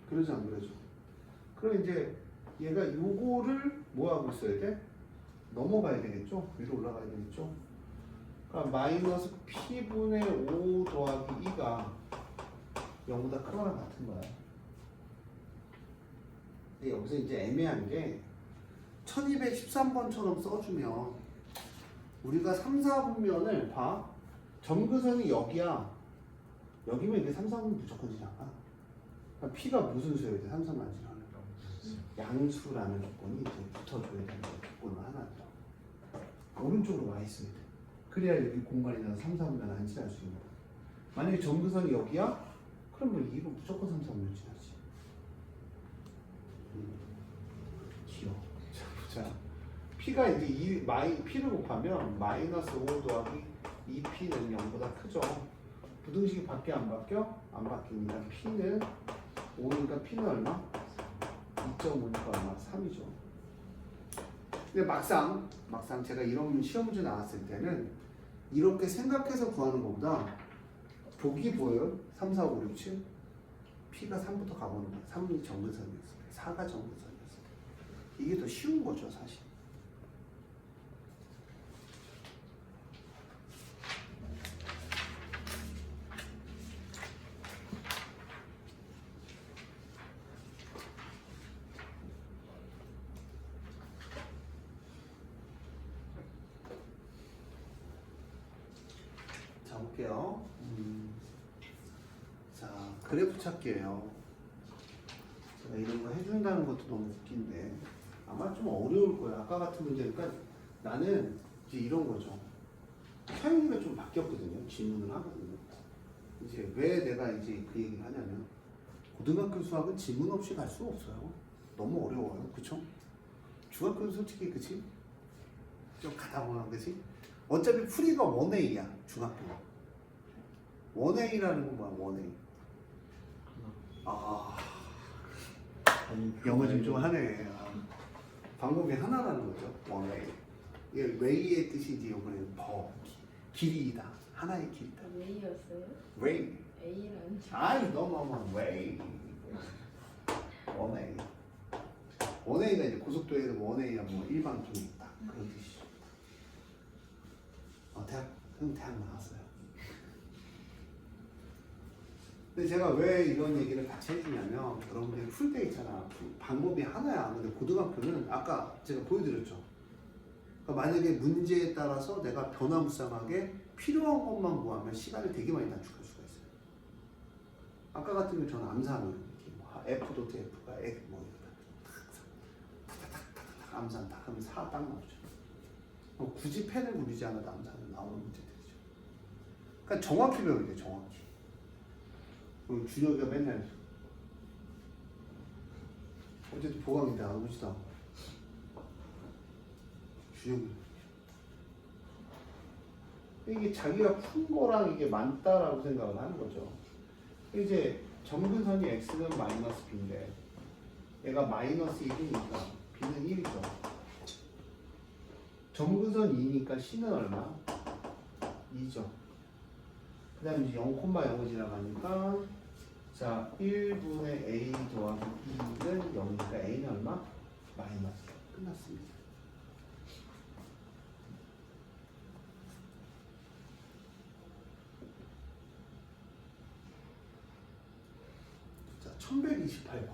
그러지 안 그러죠? 그럼 이제 얘가 요거를 뭐 하고 있어야 돼? 넘어가야 되겠죠? 위로 올라가야 되겠죠? 그러니까 마이너스 P분의 5 더하기 2가 0보다 크거나 같은 거야. 근데 여기서 이제 애매한 게 1213번처럼 써주면 우리가 3, 4분면을 봐. 점근선이 여기야. 여기면 이게 3, 4분면 무조건 지나가. 그러니까 P가 무슨 수여야 돼? 3, 4만 지나가는 양수라는 조건이 이제 붙어줘야 되는 조건 하나죠. 오른쪽으로 와 있어야 돼. 그래야 여기 공간이 나서 3, 4분면 안 지날 수 있는 거야. 만약에 점근선이 여기야? 그럼 뭐 이거 무조건 3, 4분면 지나지. 귀여워. 자 보자. P가 이제 P를 곱하면 마이너스 5 더하기 2P는 0보다 크죠. 부등식이 바뀌어 안 바뀌어? 안 바뀝니다. P는 5니까 P는 얼마? 2.5니까 얼마? 3이죠. 근데 막상 제가 이런 시험 문제 나왔을 때는 이렇게 생각해서 구하는 것보다 보기 보여요. 3, 4, 5, 6, 7 P가 3부터 가보는 거예요. 3이 정근선이었어요. 4가 정근선이었어요. 이게 더 쉬운 거죠 사실. 자 볼게요. 자 그래프 찾기예요. 제가 이런 거 해준다는 것도 너무 웃긴데 아마 좀 어려울 거예요. 아까 같은 문제니까 나는 이제 이런 거죠. 서영이가 좀 바뀌었거든요. 질문을 하거든요. 이제 왜 내가 이제 그 얘기를 하냐면 고등학교 수학은 질문 없이 갈 수 없어요. 너무 어려워요. 그쵸? 중학교는 솔직히 그치? 좀 가다 보면 그치? 어차피 풀이가 1A야. 중학교가 1A라는 건 뭐야? 1A 영어 좀 하네. 방법이 하나라는 거죠. 1A 이게 웨이의 뜻이 이제 이번에는 길이다. 하나의 길이다. A였어요? 웨이 A라는 줄. 아니 너무 웨이 1A 1A가 이제 고속도로에서 1A야 뭐 일반통이 있다. 그런 뜻이죠. 대학 나왔어요. 근데 제가 왜 이런 얘기를 같이 해주냐면 여러분들이 풀 때 있잖아. 방법이 하나야. 근데 고등학교는 아까 제가 보여드렸죠. 그러니까 만약에 문제에 따라서 내가 변화무쌍하게 필요한 것만 구하면 시간을 되게 많이 단축할 수가 있어요. 아까 같은 경우 저는 암산을 이렇게 뭐 F.F가 F 뭐 탁탁탁탁 암산 딱 하면 4 딱 나오죠. 굳이 펜을 굴리지 않아도 암산은 나오는 문제들이죠. 그러니까 정확히 배워야 돼. 정확히. 준혁이가 맨날 어쨌든 보강인데 안 오지도 않고 준혁이 이게 자기가 푼 거랑 이게 맞다라고 생각을 하는 거죠. 이제 점근선이 x는 마이너스 b인데 얘가 마이너스 1이니까 b는 1이죠. 점근선 2니까 c는 얼마? 2죠. 그 다음에 이제 0,0 지나가니까 자 1분의 a 더하기 2는 0이니까 a는 얼마? 마이너스. 끝났습니다. 자 1128번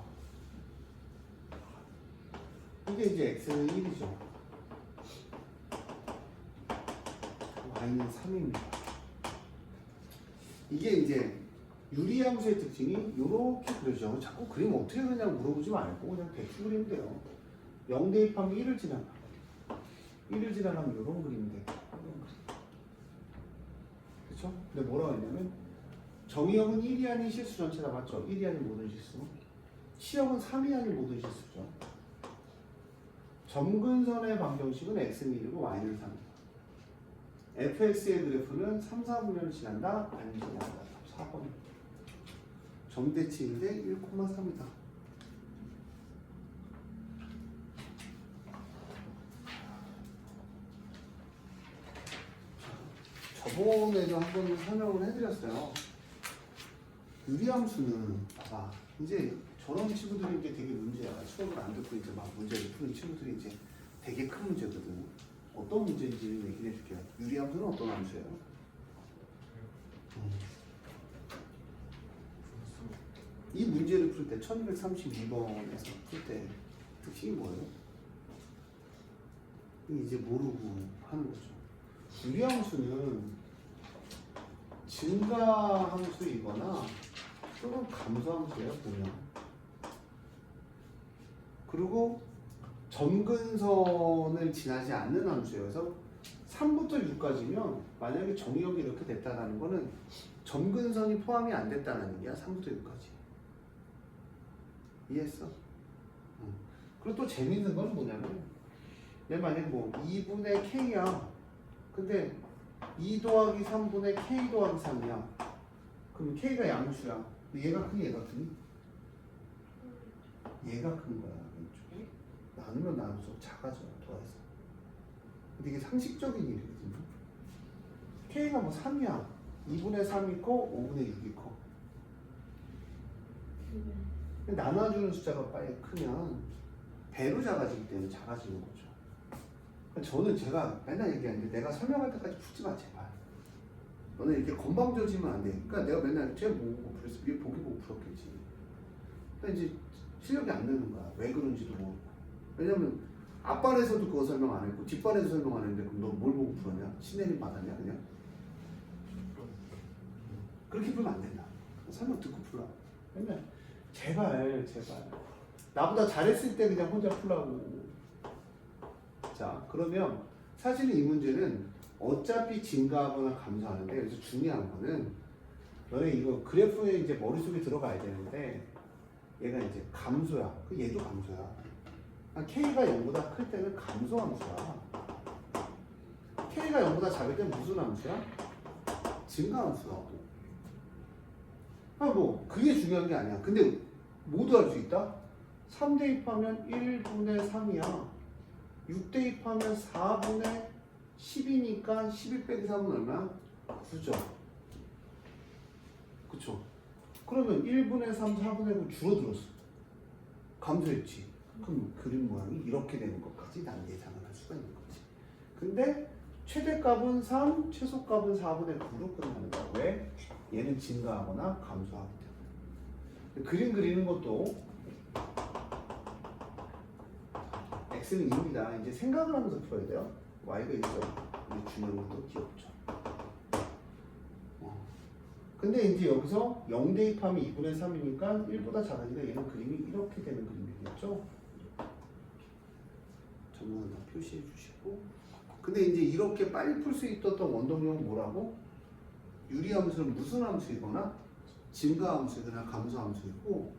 이게 이제 x는 1이죠. y는 3입니다. 이게 이제 유리함수의 특징이 이렇게 그려져. 자꾸 그림 어떻게 그냥 물어보지 말고 그냥 대충 그리면 돼요. 0 대입하면 1을 지나가. 1을 지나가면 이런 그림이 돼. 그쵸? 근데 뭐라고 했냐면 정의역은 1이 아닌 실수 전체다. 맞죠? 1이 아닌 모든 실수. 치역은 3이 아닌 모든 실수죠. 점근선의 방정식은 x는 1이고 y는 3이다. fx의 그래프는 3, 4분면을 지난다. 안 지난다. 4번. 점대칭인데 1,3이다. 저번에도 한번 설명을 해드렸어요. 유리함수는 봐봐. 이제 저런 친구들이 이제 되게 문제야. 수업을 안 듣고 이제 막 문제를 푸는 친구들이 이제 되게 큰 문제거든. 어떤 문제인지 얘기해 줄게요. 유리함수는 어떤 함수예요? 이 문제를 풀 때 1232번에서 풀 때 특징이 뭐예요? 이제 모르고 하는 거죠. 유리함수는 증가함수이거나 또는 감소함수예요, 보면. 그리고 점근선을 지나지 않는 함수예요. 그래서 3부터 6까지면 만약에 정의역이 이렇게 됐다는 거는 점근선이 포함이 안 됐다는 얘기야. 3부터 6까지. 이해했어? 그리고 또 재밌는 건 뭐냐면 내가 만약에 뭐 2분의 k야. 근데 2 더하기 3분의 k 더하기 3이야. 그럼 k가 양수야. 얘가 크니 얘가 크니? 얘가 큰 거야. 왼쪽이. 나누면 나눌수록 작아져. 더해서. 근데 이게 상식적인 일이거든요. k가 뭐 3이야. 2분의 3이 커, 5분의 6이 커. 나눠주는 숫자가 빨리 크면 배로 작아지기 때문에 작아지는 거죠. 저는 제가 맨날 얘기하는데 내가 설명할 때까지 풀지 마 제발. 너는 이렇게 건방져지면 안 돼. 그러니까 내가 맨날 쟤 보고 그래서 위에 보기 보고 풀었겠지. 근데 이제 실력이 안 느는 거야. 왜 그런지도 모르고. 왜냐면 앞반에서도 그거 설명 안 했고 뒷반에서 설명 안 했는데 그럼 너 뭘 보고 풀었냐? 신내림 받았냐 그냥? 그렇게 풀면 안 된다. 설명 듣고 풀라. 맨날 제발 나보다 잘했을 때 그냥 혼자 풀라고. 자 그러면 사실은 이 문제는 어차피 증가하거나 감소하는데 그래서 중요한 거는 너네 이거 그래프에 이제 머릿속에 들어가야 되는데 얘가 이제 감소야. 그 얘도 감소야. k가 0보다 클 때는 감소 함수야. k가 0보다 작을 때는 무슨 함수야? 증가 함수라고. 뭐 그게 중요한 게 아니야. 근데 모두 할 수 있다? 3 대입하면 1분의 3이야. 6 대입하면 4분의 10이니까 11 빼기 3은 얼마야? 9죠. 그쵸? 그러면 1분의 3, 4분의 9 줄어들었어. 감소했지. 그럼 그림 모양이 이렇게 되는 것까지 난 예상을 할 수가 있는 거지. 근데 최대값은 3, 최소값은 4분의 9로 끝나는 거야. 왜? 얘는 증가하거나 감소하기 때문에. 그림 그리는 것도 x는 2입니다. 이제 생각을 하면서 풀어야 돼요. y가 1점. 주는 것도 귀엽죠. 근데 이제 여기서 0 대입하면 2분의 3이니까 1보다 작으니까 얘는 그림이 이렇게 되는 그림이겠죠. 전문은 다 표시해 주시고. 근데 이제 이렇게 빨리 풀 수 있었던 원동력은 뭐라고? 유리함수는 무슨 함수이거나 증가함수이거나 감소함수이고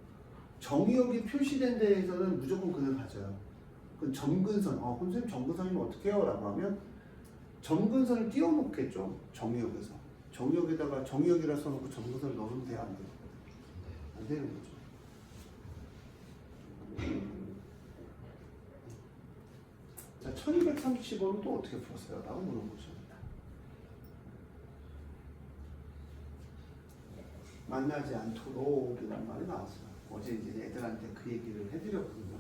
정의역이 표시된 데에서는 무조건 그냥 가져요. 그 점근선, 그럼 선생님 점근선이면 어떻게 해요? 라고 하면 점근선을 띄워놓겠죠. 정의역에서. 정의역에다가 정의역이라 써놓고 점근선을 넣으면 돼요? 안 돼요? 안 되는 거죠. 자, 1230번은 또 어떻게 풀었어요? 라고 물어보죠. 만나지 않도록 이런 말이 나왔어요. 어제 이제 애들한테 그 얘기를 해드렸거든요.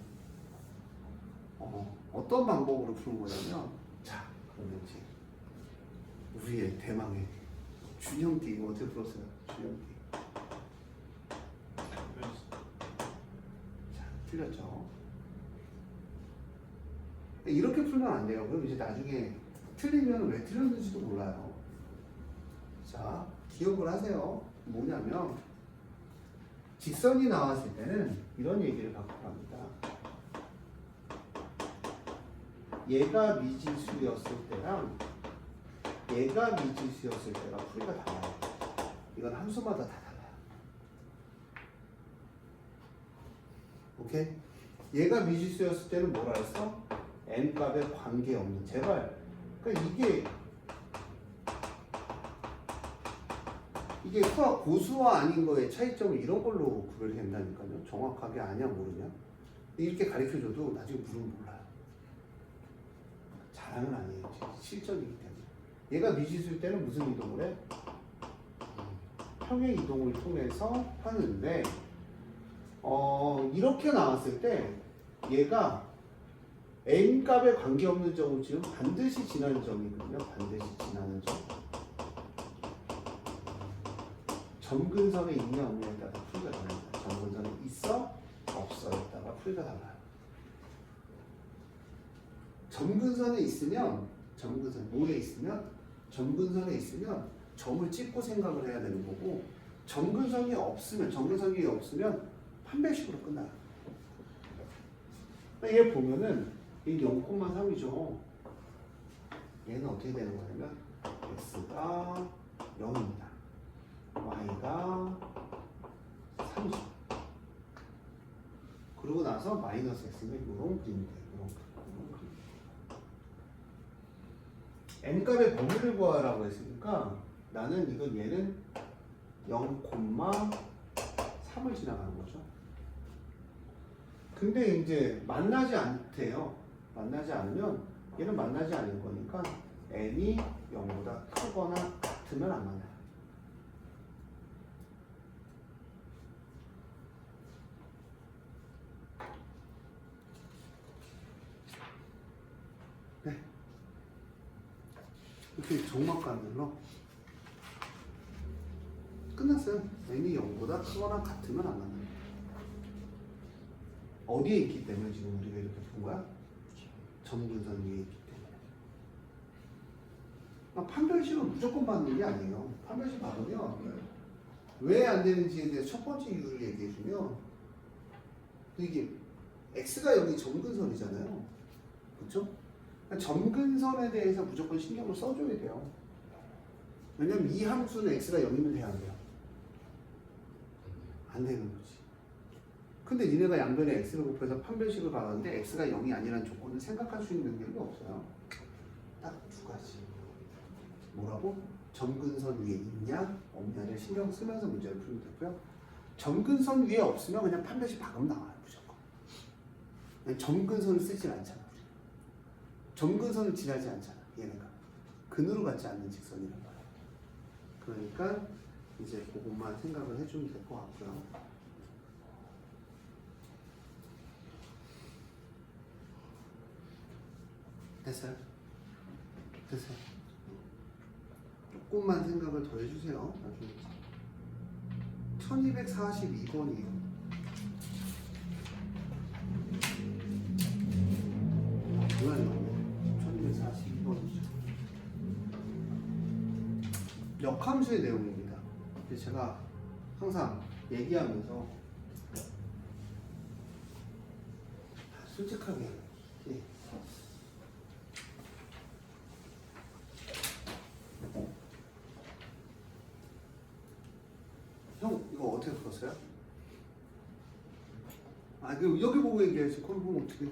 어떤 방법으로 푸는 거냐면, 자, 그러면 이제 우리의 대망의 준형띠 이거 어떻게 풀었어요? 준형띠. 자, 틀렸죠. 이렇게 풀면 안 돼요. 그럼 이제 나중에 틀리면 왜 틀렸는지도 몰라요. 자, 기억을 하세요. 뭐냐면 직선이 나왔을 때는 이런 얘기를 갖고 갑니다. 얘가 미지수였을 때랑 얘가 미지수였을 때가 풀이가 달라요. 이건 함수마다 다 달라요. 오케이? 얘가 미지수였을 때는 뭐라 했어? n 값에 관계없는. 제발. 그러니까 이게 수학 고수와 아닌 거의 차이점을 이런 걸로 구별된다니까요. 정확하게 아냐 모르냐. 이렇게 가르쳐줘도 나중에 물으면 몰라요. 자랑은 아니에요. 실전이기 때문에. 얘가 미지수일 때는 무슨 이동을 해? 평행 이동을 통해서 하는데 이렇게 나왔을 때 얘가 n 값에 관계없는 점을 지금 반드시 지나는 점이거든요. 반드시 지나는 점. 점근선에 있냐 없냐에 따라 풀이가 다릅니다. 점근선에 있어? 없어에 따라 풀이가 달라요. 점근선에 있으면 뭐에 있으면 점근선에 있으면 점을 찍고 생각을 해야 되는 거고 점근선이 없으면 판별식으로 끝나요. 얘 보면은 이 0,3이죠. 얘는 어떻게 되는 거냐면 x가 0입니다. y가 30. 그러고 나서 마이너스 x는 이런 그림이 돼요. n 값의 범위를 구하라고 했으니까 나는 얘는 0,3을 지나가는 거죠. 근데 이제 만나지 않대요. 만나지 않으면 얘는 만나지 않을 거니까 n이 0보다 크거나 같으면 안 만나요. 네. 이렇게 정막관으로 끝났어요. n이 0보다 크거나 같으면 안 만나요. 어디에 있기 때문에 지금 우리가 이렇게 본 거야? 점근선 위에 있기 때문에. 판별식은 무조건 받는 게 아니에요. 판별식 받으면 왜 안 되는지에 대해서 첫 번째 이유를 얘기해 주면 이게 x가 0이 점근선이잖아요. 그렇죠? 점근선에 대해서 무조건 신경을 써줘야 돼요. 왜냐면 이 함수는 x가 0이면 돼야 안 돼요? 안 되는 거지. 근데 니네가 양변에 x를 곱해서 판별식을 받았는데 x가 0이 아니라는 조건을 생각할 수 있는 능력이 없어요. 딱 두 가지. 뭐라고? 점근선 위에 있냐 없냐를 신경 쓰면서 문제를 풀면 되고요. 점근선 위에 없으면 그냥 판별식 박으면 나와요. 무조건. 점근선을 쓰질 않잖아. 점근선을 지나지 않잖아. 얘네가. 근으로 가지 않는 직선이란 말이야. 그러니까 이제 그것만 생각을 해주면 될 것 같고요. 됐어요? 됐어요. 조금만 생각을 더 해주세요. 나중에 1242번이에요. 뭐야 1242번이죠. 역함수의 내용입니다. 제가 항상 얘기하면서 솔직하게 형 이거 어떻게 풀었어요? 여기 보고 얘기해야지. 그럼 보면 어떻게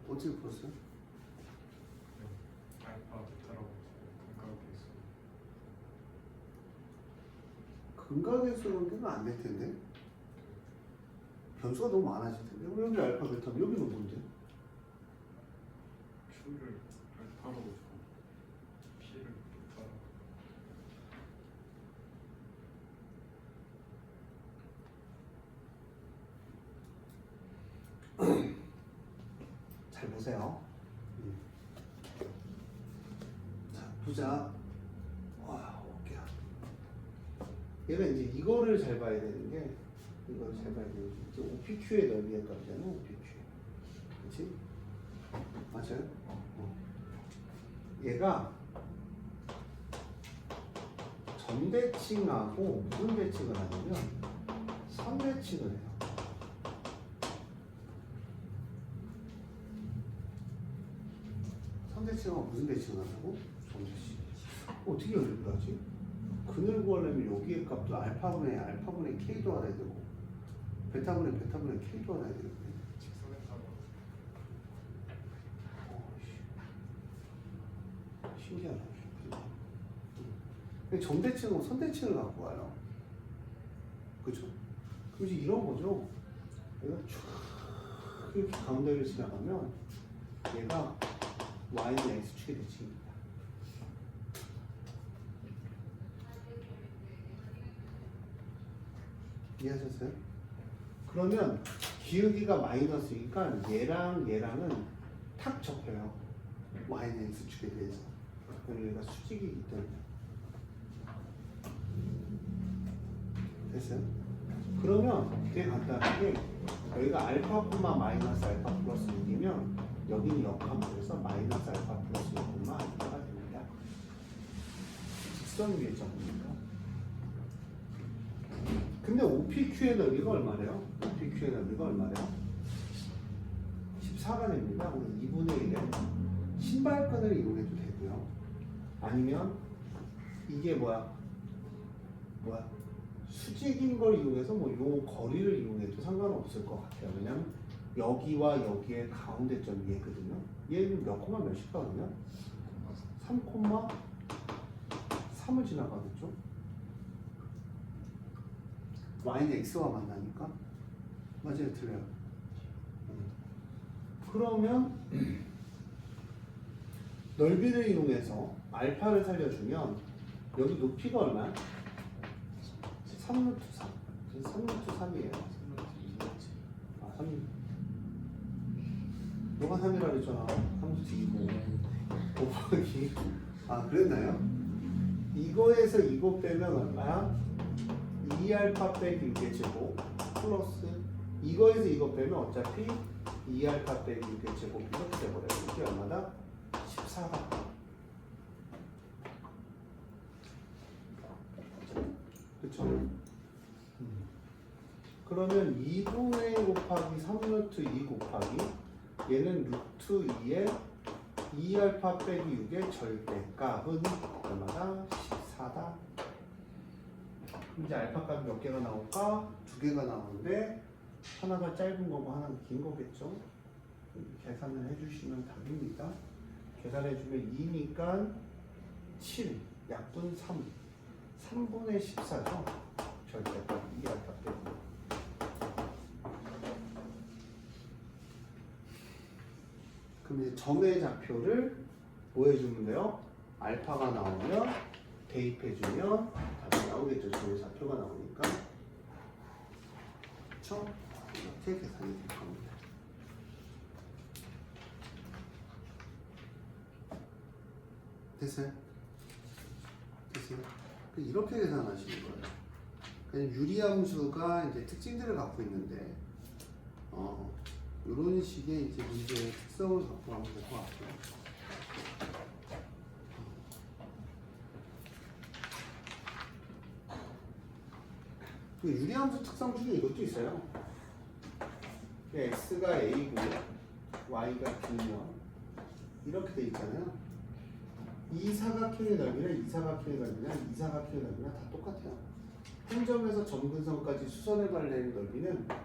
어떻게 풀었어요? 알파 베타라고 근각계수. 근각계수는 안 될 텐데. 변수가 너무 많아질 텐데. 그럼 여기 알파 베타면 여기는 뭔데? Q를 알파로 주고 P를 베타로. 잘 보세요. 자, 보자. 와, 어깨야. 얘가 이제 이거를 잘 봐야 되는 게, 이걸 잘 봐야 되는 게, OPQ의 넓이의 값이잖아, OPQ. 그치? 맞아요? 얘가 점대칭하고 무슨 대칭을 하냐면, 선대칭을 해요. 선대칭하고 무슨 대칭을 하냐고? 정대칭. 어떻게 연립을 하지? 근을 구하려면 여기의 값도 알파분의 k도 알아야 되고 베타분의 k도 알아야 되거든. 직선에 따라 신기하다. 정대칭하고 선대칭을 갖고 와요. 그죠? 그럼 이제 이런 거죠. 얘가 쭉 이렇게 가운데를 지나가면 얘가 y는 x축의 대칭입니다. 이해하셨어요? 그러면 기울기가 마이너스니까 얘랑은 탁 접혀요. y는 x축에 대해서. 그럼 얘가 수직이기 때문에. 됐어요? 그러면 되게 간단하게 여기가 알파 콤마 마이너스 알파 플러스 6이면 여기는 역함수에서 마이너스 알파 플러스 6 콤마 알파가 됩니다. 직선 위의 점입니까? 근데 OPQ의 넓이가 얼마래요? OPQ의 넓이가 얼마래요? 14가 됩니다. 우리 2분의 1에 신발끈을 이용해도 되고요. 아니면 이게 뭐야? 수직인 걸 이용해서 뭐 요 거리를 이용해도 상관없을 것 같아요. 왜냐면 여기와 여기의 가운데점이 얘거든요. 얘는 몇 콤마 몇씩 가거든요? 3,3을 지나가겠죠? y는 x와 만나니까 맞아요, 틀려요. 그러면 넓이를 이용해서 알파를 살려주면 여기 높이가 얼마야? 3루트 3. 3루트 3이에요. 아, 3. 너가 3이라 그랬잖아. 3루트 2고. 곱하기. 아, 그랬나요? 이거에서 이거 빼면 얼마야? 2알파 빼기 6의 제곱 플러스 이거에서 이거 빼면 어차피 2알파 빼기 6의 제곱 이렇게 돼버려요. 이게 얼마다? 14다. 그쵸? 그러면 2분의 1 곱하기 3루트 2 곱하기 얘는 루트 2에 2알파 빼기 6의 절대값은 얼마다? 14다. 이제 알파 값이 몇 개가 나올까? 2개가 나오는데 하나가 짧은 거고 하나가 긴 거겠죠? 계산을 해주시면 답입니다. 계산해주면 2니까 7, 약분 3, 3분의 14죠? 절대값 2알파 빼고. 그럼 이제 점의 좌표를 뭐 해주면 돼요? 알파가 나오면 대입해주면 답이 나오겠죠. 점의 좌표가 나오니까. 그쵸? 이렇게 계산이 될 겁니다. 됐어요? 됐어요? 이렇게 계산하시는 거예요. 그냥 유리함수가 이제 특징들을 갖고 있는데, 이런 식의 이제 문제의 특성을 갖고 가면 될 것 같고요. 유리함수 특성 중에 이것도 있어요. x가 a고 y가 b면 이렇게 돼 있잖아요. 이 사각형의 넓이랑 이 사각형의 넓이랑 이 사각형의 넓이랑 다 똑같아요. 한 점에서 점근선까지 수선을 발라낸 넓이는 다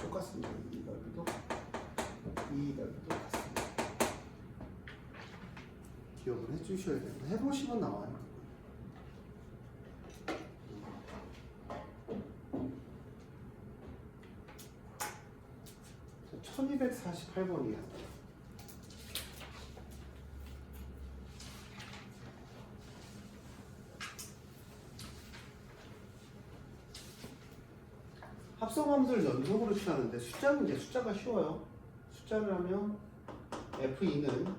똑같습니다. 이 넓이도 같습니다. 기억을 해주셔야 돼요. 해보시면 나와요. 자, 1248번이에요. 합성함수를 연속으로 취하는데 숫자는 이제 숫자가 쉬워요. 숫자를 하면 F2는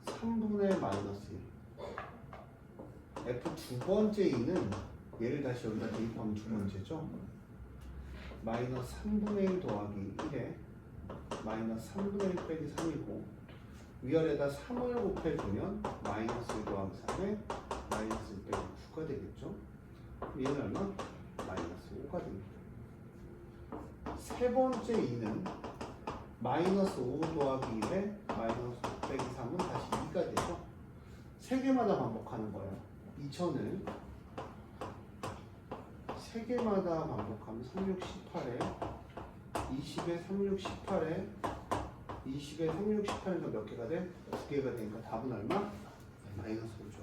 3분의 마이너스 1. F 두 번째 2는 얘를 다시 여기다 대입하면 두 번째죠. 마이너스 3분의 1 더하기 1에 마이너스 3분의 1 빼기 3이고 위아래다 3을 곱해주면 마이너스 1 더하기 3에 마이너스 1 빼기 9가 되겠죠. 얘는 얼마? 마이너스 5가 됩니다. 세 번째 2는 마이너스 5 더하기 1에 마이너스 빼기 3은 다시 2가 되죠. 3개마다 반복하는 거예요. 2000을 3개마다 반복하면 36, 18에 20에 36, 18에 20에 36, 18에서 몇 개가 돼? 2개가 되니까 답은 얼마? 마이너스 5죠.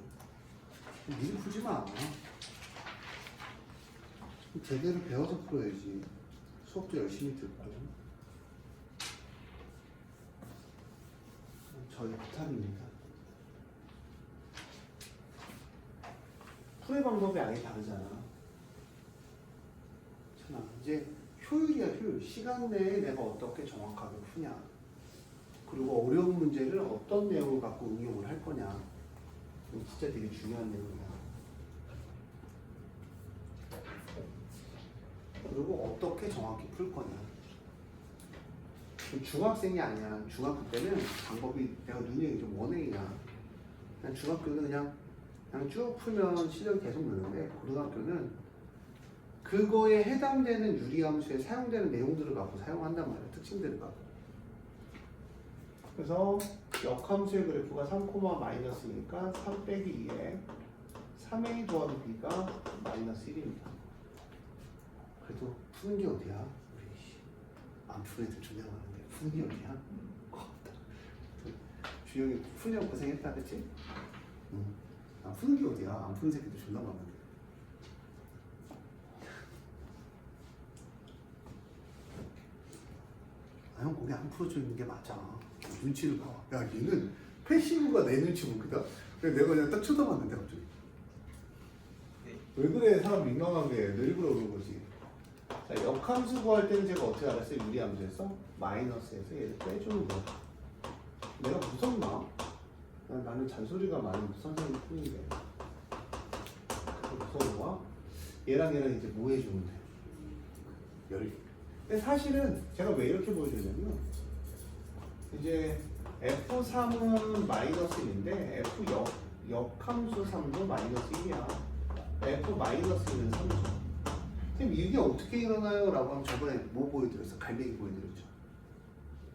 미리 풀지 마. 제대로 배워서 풀어야지. 수업도 열심히 듣고. 저희 부탁입니다. 풀의 방법이 아예 다르잖아. 자, 이제 효율이야, 효율. 시간 내에 내가 어떻게 정확하게 푸냐. 그리고 어려운 문제를 어떤 내용을 갖고 응용을 할 거냐. 이거 진짜 되게 중요한 내용이야. 그리고 어떻게 정확히 풀 거냐. 중학생이 아니야. 중학교 때는 방법이 내가 눈이 좀 원행이야. 그냥 중학교는 그냥 쭉 풀면 실력이 계속 느는데 고등학교는 그거에 해당되는 유리함수에 사용되는 내용들을 갖고 사용한단 말이야. 특징들을 갖고. 그래서 역함수의 그래프가 3, 마이너스니까 3 빼기 2에 3a 더하기 b가 마이너스 1입니다. 그래도 푸는 게 어디야? 우리 안 푸는 애들 존나 많은데 푸는 게 어디야? 주영이 푸려고 고생했다 그치? 응. 안 푸는 게 어디야? 안 푸는 새끼들 존나 많은데. 아, 형 거기 안 풀어져 있는 게 맞아. 눈치를 봐. 야 얘는 패시브가 내 눈치 보거든. 그래서 내가 그냥 딱 쳐다봤는데 갑자기. 왜 그래? 사람 민망하게. 너 일부러 그런 거지. 자, 역함수 구할 때는 제가 어떻게 알았어요? 유리함수에서? 마이너스에서 얘를 빼주는 거야. 내가 무섭나? 나는 잔소리가 많은 선생님 뿐인데. 무서운 거야? 얘랑 이제 뭐 해주면 돼? 열. 근데 사실은 제가 왜 이렇게 보여주냐면 이제 F3은 마이너스 1인데 F 역함수 3도 마이너스 1이야. F 마이너스 1은 3죠. 그럼 이게 어떻게 일어나요? 라고 하면 저번에 뭐 보여드렸어? 갈매기 보여드렸죠.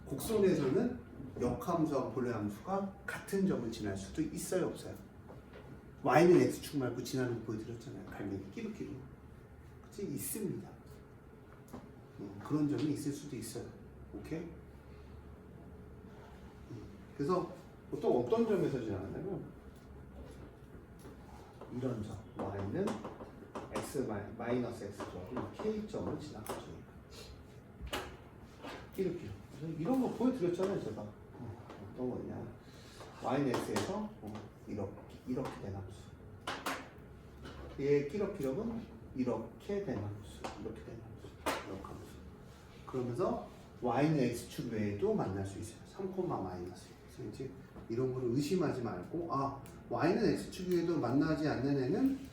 곡선에서는 역함수와 본래함수가 같은 점을 지날 수도 있어요, 없어요? y는 x축 말고 지나는 거 보여드렸잖아요. 갈매기 끼룩끼룩. 그치? 있습니다. 그런 점이 있을 수도 있어요. 오케이? 그래서 보통 어떤 점에서 지나가냐면 이런 점 y는 x 마이너스 x죠. k점을 지나가죠. 끼룩끼룩. 이런 거 보여드렸잖아요, 제가. 어떤 거냐? y는 x에서 이렇게 된 함수. 얘 끼룩끼룩은 이렇게 된 함수. 이렇게 된 함수. 이렇게 함수. 그러면서 y는 x축 외에도 만날 수 있어요. 3, 마이너스. 그래서 이제 이런 거를 의심하지 말고 y는 x축 외에도 만나지 않는 애는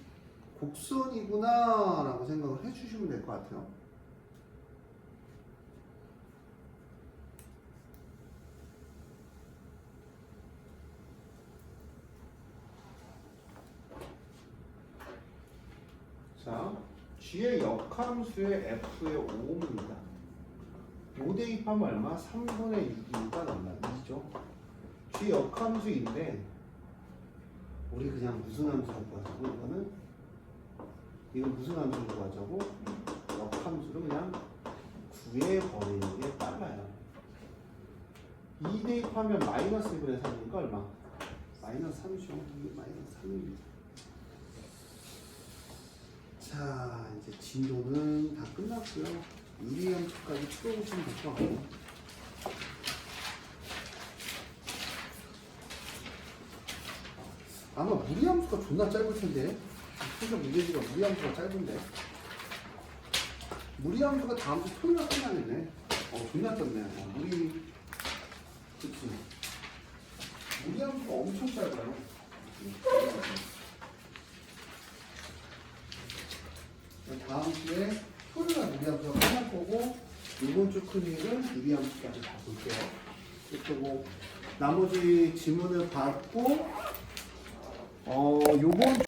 곡선이구나 라고 생각을 해주시면 될 것 같아요. 자, G의 역함수의 F의 5입니다. 5 대입하면 얼마? 3분의 6이니까 얼마? 2죠. G 역함수인데 우리 그냥 무슨 함수로 구하자고 이건 무슨 함수로 구하자고? 역함수를 그냥 구해버리는 게 빨라요. 2 대입하면 마이너스 1분의 3이니까 얼마? 마이너스 3이죠. 이게 마이너스 3입니다. 자, 이제 진도는 다 끝났고요. 유리함수까지 풀어보시면 될 것 같고. 아마 무리함수가 존나 짧을 텐데. 그래서 문제지가 무리함수가 짧은데. 무리함수가 다음 주 토요일에 끝나겠네. 존나 짧네. 그치. 무리함수가 엄청 짧아요. 다음 주에 토요일에 유리함수가 끝날 거고 이번 주 큰일은 유리함수까지 다 볼게요. 그리고 나머지 지문을 받고 요번